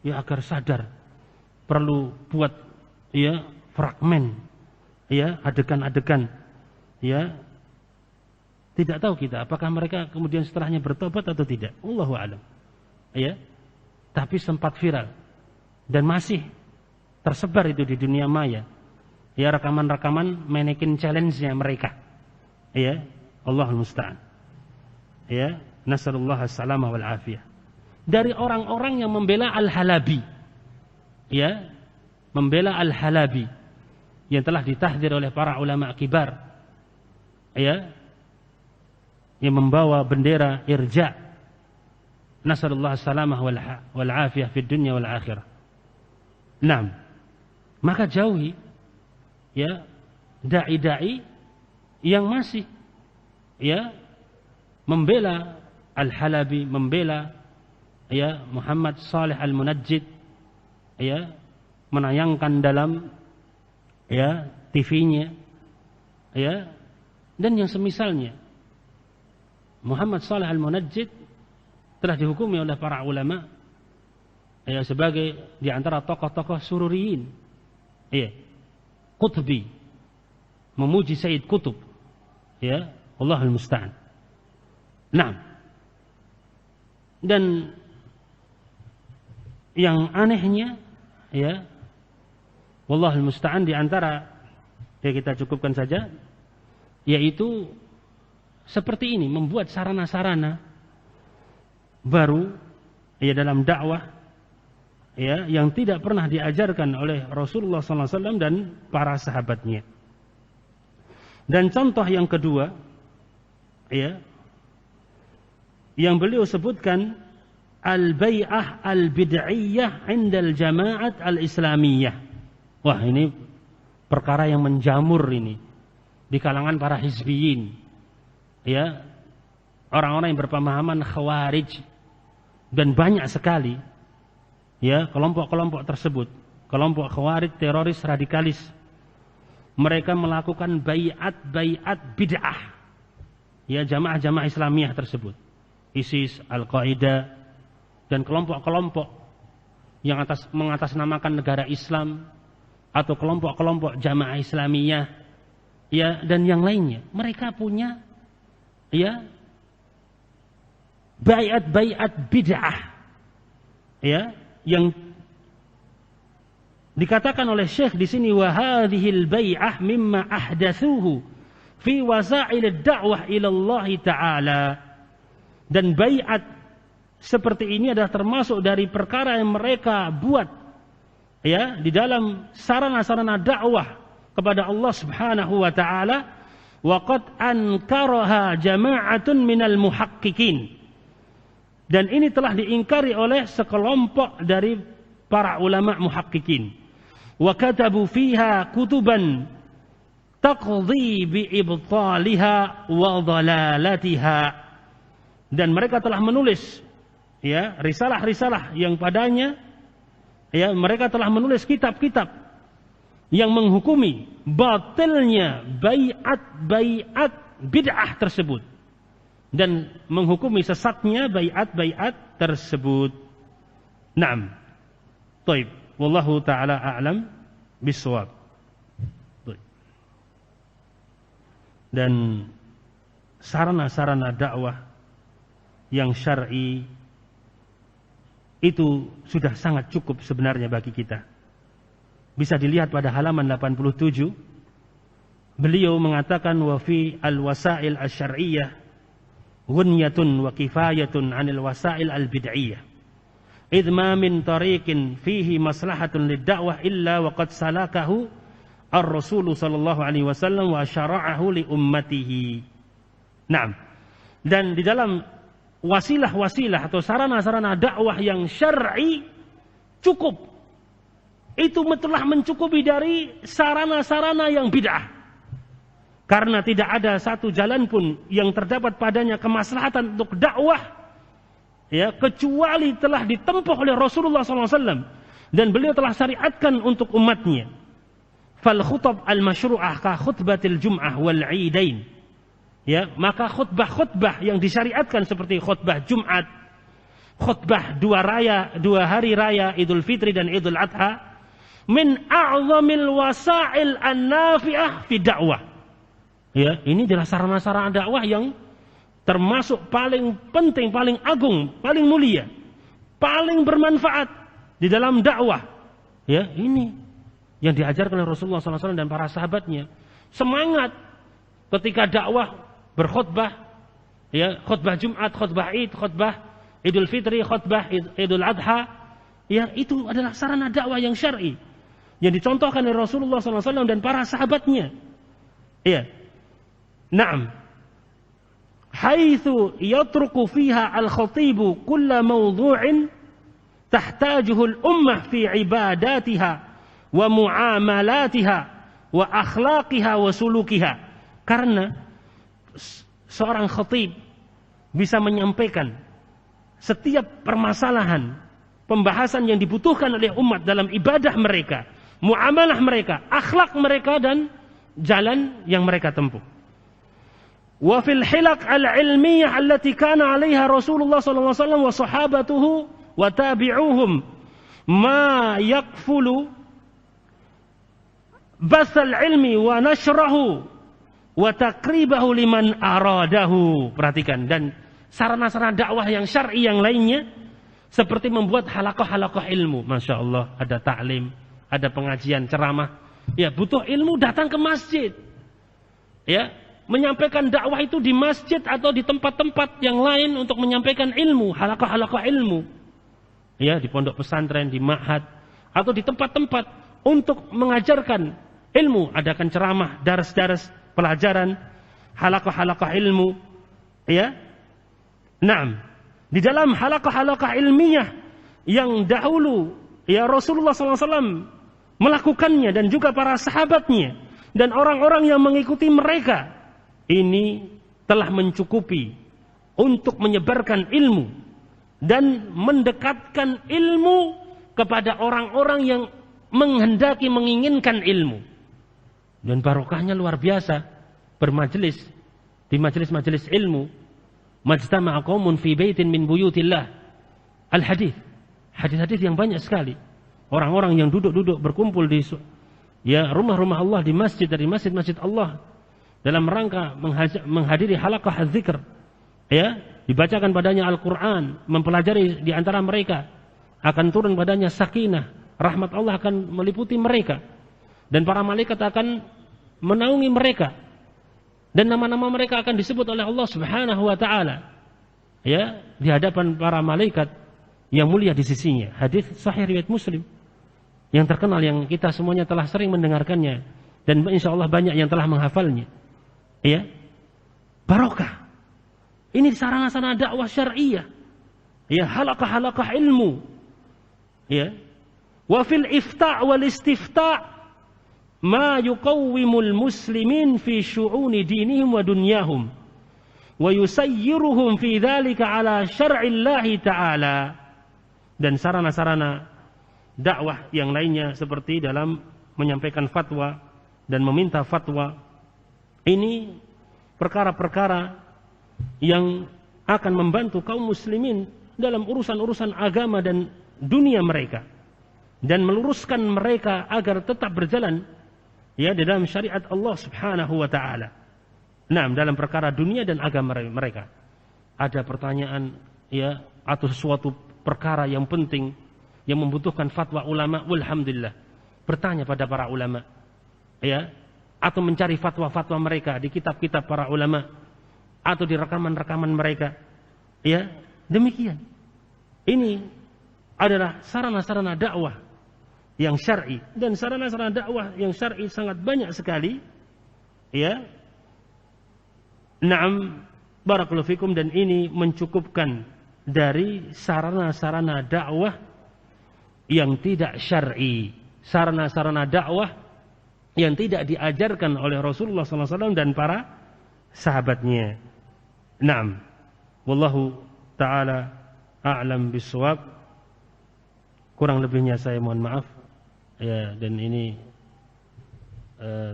Speaker 1: ya, agar sadar perlu buat, ya, fragmen, ya, adegan-adegan, ya. Tidak tahu kita apakah mereka kemudian setelahnya bertobat atau tidak. Allahu a'lam. Ya. tapi sempat viral dan masih tersebar itu di dunia maya. Ya, rekaman-rekaman mannequin challenge-nya mereka. Ya, Allahul musta'an. Ya, nasallallahu as-salamah wal afiyah. Dari orang-orang yang membela Al-Halabi. Ya, membela Al-Halabi yang telah ditahdir oleh para ulama kibar. Ya, yang membawa bendera irja. Nasallallahu as-salamah wal afiyah fid dunya wal akhirah. Naam. Maka jauhi ya dai-dai yang masih ya membela Al-Halabi, membela ya Muhammad Saleh Al-Munajjid, ya menayangkan dalam ya TV-nya ya dan yang semisalnya. Muhammad Saleh Al-Munajjid telah dihukumi oleh para ulama ya sebagai di antara tokoh-tokoh sururiyin. Ya. Qutbi memuji Sayyid Qutb. Ya, Allahul musta'an. Nah. Dan yang anehnya ya wallahul musta'an di antara ya kita cukupkan saja yaitu seperti ini membuat sarana-sarana baru ya dalam dakwah ya yang tidak pernah diajarkan oleh Rasulullah SAW dan para sahabatnya. Dan contoh yang kedua ya yang beliau sebutkan al-bai'ah al-bid'iyah 'inda al-jama'at al-islamiyah. Wah, ini perkara yang menjamur ini di kalangan para hizbiyin. Ya, orang-orang yang berpemahaman khawarij dan banyak sekali ya kelompok-kelompok tersebut, kelompok khawarij, teroris, radikalis. Mereka melakukan bai'at bid'ah. Ya, jamaah-jamaah Islamiyah tersebut. ISIS, Al-Qaeda dan kelompok-kelompok yang mengatasnamakan negara Islam atau kelompok-kelompok jamaah Islamiyah ya dan yang lainnya. Mereka punya ya bai'at bid'ah ya yang dikatakan oleh Syekh di sini wa hadhil bai'ah mimma ahdatsuhu fi wasa'il ad-da'wah ila Allah taala. Dan bai'at seperti ini adalah termasuk dari perkara yang mereka buat ya di dalam sarana-sarana dakwah kepada Allah Subhanahu wa taala. Wa qad ankaraha jama'atun minal muhaqqiqin. Dan ini telah diingkari oleh sekelompok dari para ulama muhaqqiqin. Wa katabu fiha kutuban taqdhi bi ibtaliha wa dhalalatiha. Dan mereka telah menulis ya risalah-risalah yang padanya ya mereka telah menulis kitab-kitab yang menghukumi batilnya bai'at bid'ah tersebut dan menghukumi sesatnya bai'at tersebut. Naam. Baik, wallahu taala a'lam bissawab. Dan sarana-sarana dakwah yang syar'i itu sudah sangat cukup sebenarnya bagi kita. Bisa dilihat pada halaman 87. Beliau mengatakan wa fi al-wasail asy-syar'iyyah ghunyatun wa kifayatun 'anil wasail al-bid'iyyah. Idh ma min tariqin fihi maslahatun lid-da'wah illa wa qad salakahu ar-rasul sallallahu alaihi wasallam wa syara'ahu li ummatihi. Naam. Dan di dalam wasilah-wasilah atau sarana-sarana dakwah yang syar'i cukup. Itu telah mencukupi dari sarana-sarana yang bid'ah. Karena tidak ada satu jalan pun yang terdapat padanya kemaslahatan untuk dakwah ya kecuali telah ditempuh oleh Rasulullah SAW dan beliau telah syariatkan untuk umatnya. Fal khutab al-masyru'ah ka khutbatil jum'ah wal 'idain. Ya, maka khutbah-khutbah yang disyariatkan seperti khutbah Jumat, khutbah dua hari raya Idul Fitri dan Idul Adha, min a'zamil wasail an-nafi'ah fi dakwah. Ya, ini adalah sarana-sarana dakwah yang termasuk paling penting, paling agung, paling mulia, paling bermanfaat di dalam dakwah. Ya, ini yang diajarkan oleh Rasulullah SAW dan para sahabatnya. Semangat ketika dakwah, berkhutbah, ya, khutbah Jumat, khutbah Id, khutbah Idul Fitri, khutbah Idul Adha, ya, itu adalah sarana dakwah yang syar'i yang dicontohkan oleh Rasulullah SAW dan para sahabatnya. Ya, na'am. Haitsu yatruku fiha al-khatibu kulla mawdu'in tahtajuhu al-ummah fi ibadatiha wa muamalatiha wa akhlaqiha wa sulukiha. Karena seorang khatib bisa menyampaikan setiap permasalahan, pembahasan yang dibutuhkan oleh umat dalam ibadah mereka, muamalah mereka, akhlak mereka, dan jalan yang mereka tempuh. Wa fil hilaq al-ilmiyah allati kana 'alaiha Rasulullah sallallahu alaihi wasallam wa sahabatuhu wa tabi'uhum ma yakfulu bath al-ilmi wa nashrahu wa taqribahu liman aradahu. Perhatikan, dan sarana-sarana dakwah yang syar'i yang lainnya seperti membuat halaqah-halaqah ilmu. Masya Allah, ada ta'lim, ada pengajian, ceramah. Ya, butuh ilmu, datang ke masjid. Ya, menyampaikan dakwah itu di masjid atau di tempat-tempat yang lain untuk menyampaikan ilmu, halaqah-halaqah ilmu. Ya, di pondok pesantren, di ma'had, atau di tempat-tempat untuk mengajarkan ilmu, adakan ceramah, daras-daras, pelajaran, halaqah-halaqah ilmu. Ya. Naam. Di dalam halaqah-halaqah ilmiah yang dahulu ya Rasulullah SAW melakukannya dan juga para sahabatnya dan orang-orang yang mengikuti mereka, ini telah mencukupi untuk menyebarkan ilmu dan mendekatkan ilmu kepada orang-orang yang menghendaki, menginginkan ilmu. Dan barokahnya luar biasa bermajelis di majelis-majelis ilmu. Majtama'a qaumun fi baitin min buyutillah. Al-hadis. Hadis-hadis yang banyak sekali. Orang-orang yang duduk-duduk berkumpul di ya rumah-rumah Allah, di masjid, dari masjid-masjid Allah, dalam rangka menghadiri halaqah dzikr. Ya, dibacakan padanya Al-Qur'an, mempelajari di antara mereka, akan turun padanya sakinah, rahmat Allah akan meliputi mereka. Dan para malaikat akan menaungi mereka. Dan nama-nama mereka akan disebut oleh Allah Subhanahu wa taala. Ya, di hadapan para malaikat yang mulia di sisinya. Hadis sahih riwayat Muslim. Yang terkenal, yang kita semuanya telah sering mendengarkannya dan insyaallah banyak yang telah menghafalnya. Ya. Barokah. Ini sarana-sarana dakwah syar'iyah. Ya, halaqah-halaqah ilmu. Ya. Wa fil ifta' wal istifta' ma yuqawwimul muslimin fi syu'uni dinihim wa dunyahum wa yusayyiruhum fi dzalika ala syar'illahi ta'ala. Dan sarana-sarana dakwah yang lainnya seperti dalam menyampaikan fatwa dan meminta fatwa, ini perkara-perkara yang akan membantu kaum muslimin dalam urusan-urusan agama dan dunia mereka dan meluruskan mereka agar tetap berjalan ya di dalam syariat Allah Subhanahu wa taala. Nah, dalam perkara dunia dan agama mereka. Ada pertanyaan ya atau sesuatu perkara yang penting yang membutuhkan fatwa ulama, walhamdulillah. Bertanya pada para ulama. Ya, atau mencari fatwa-fatwa mereka di kitab-kitab para ulama atau di rekaman-rekaman mereka. Ya, demikian. Ini adalah sarana-sarana dakwah yang syar'i, dan sarana-sarana dakwah yang syar'i sangat banyak sekali. Ya. Naam, barakallahu fikum, dan ini mencukupkan dari sarana-sarana dakwah yang tidak syar'i, sarana-sarana dakwah yang tidak diajarkan oleh Rasulullah SAW dan para sahabatnya. Naam, wallahu ta'ala a'lam bissawab. Kurang lebihnya saya mohon maaf. Ya, dan ini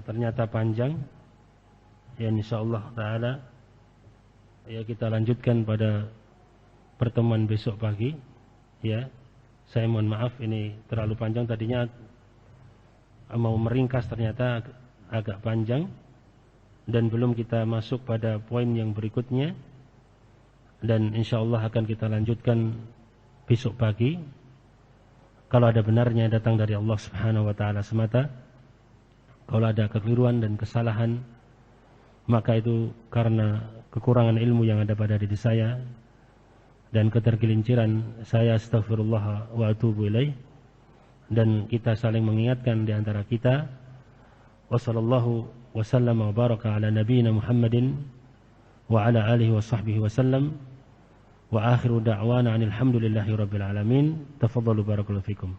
Speaker 1: ternyata panjang. Ya, insyaallah taala ya kita lanjutkan pada pertemuan besok pagi. Ya, saya mohon maaf ini terlalu panjang, tadinya mau meringkas ternyata agak panjang dan belum kita masuk pada poin yang berikutnya. Dan insyaallah akan kita lanjutkan besok pagi, kalau ada benarnya datang dari Allah Subhanahu wa taala semata. Kalau ada kekeliruan dan kesalahan, maka itu karena kekurangan ilmu yang ada pada diri saya dan ketergelinciran saya. Astaghfirullah wa atubu ilaih. Dan kita saling mengingatkan di antara kita. Wassallallahu wasallam wa baraka ala nabiyyina Muhammadin wa ala alihi wa sahbihi wasallam. Wa akhiru da'wana anil hamdulillahi rabbil alamin. Tafadhalu barakallahu fikum.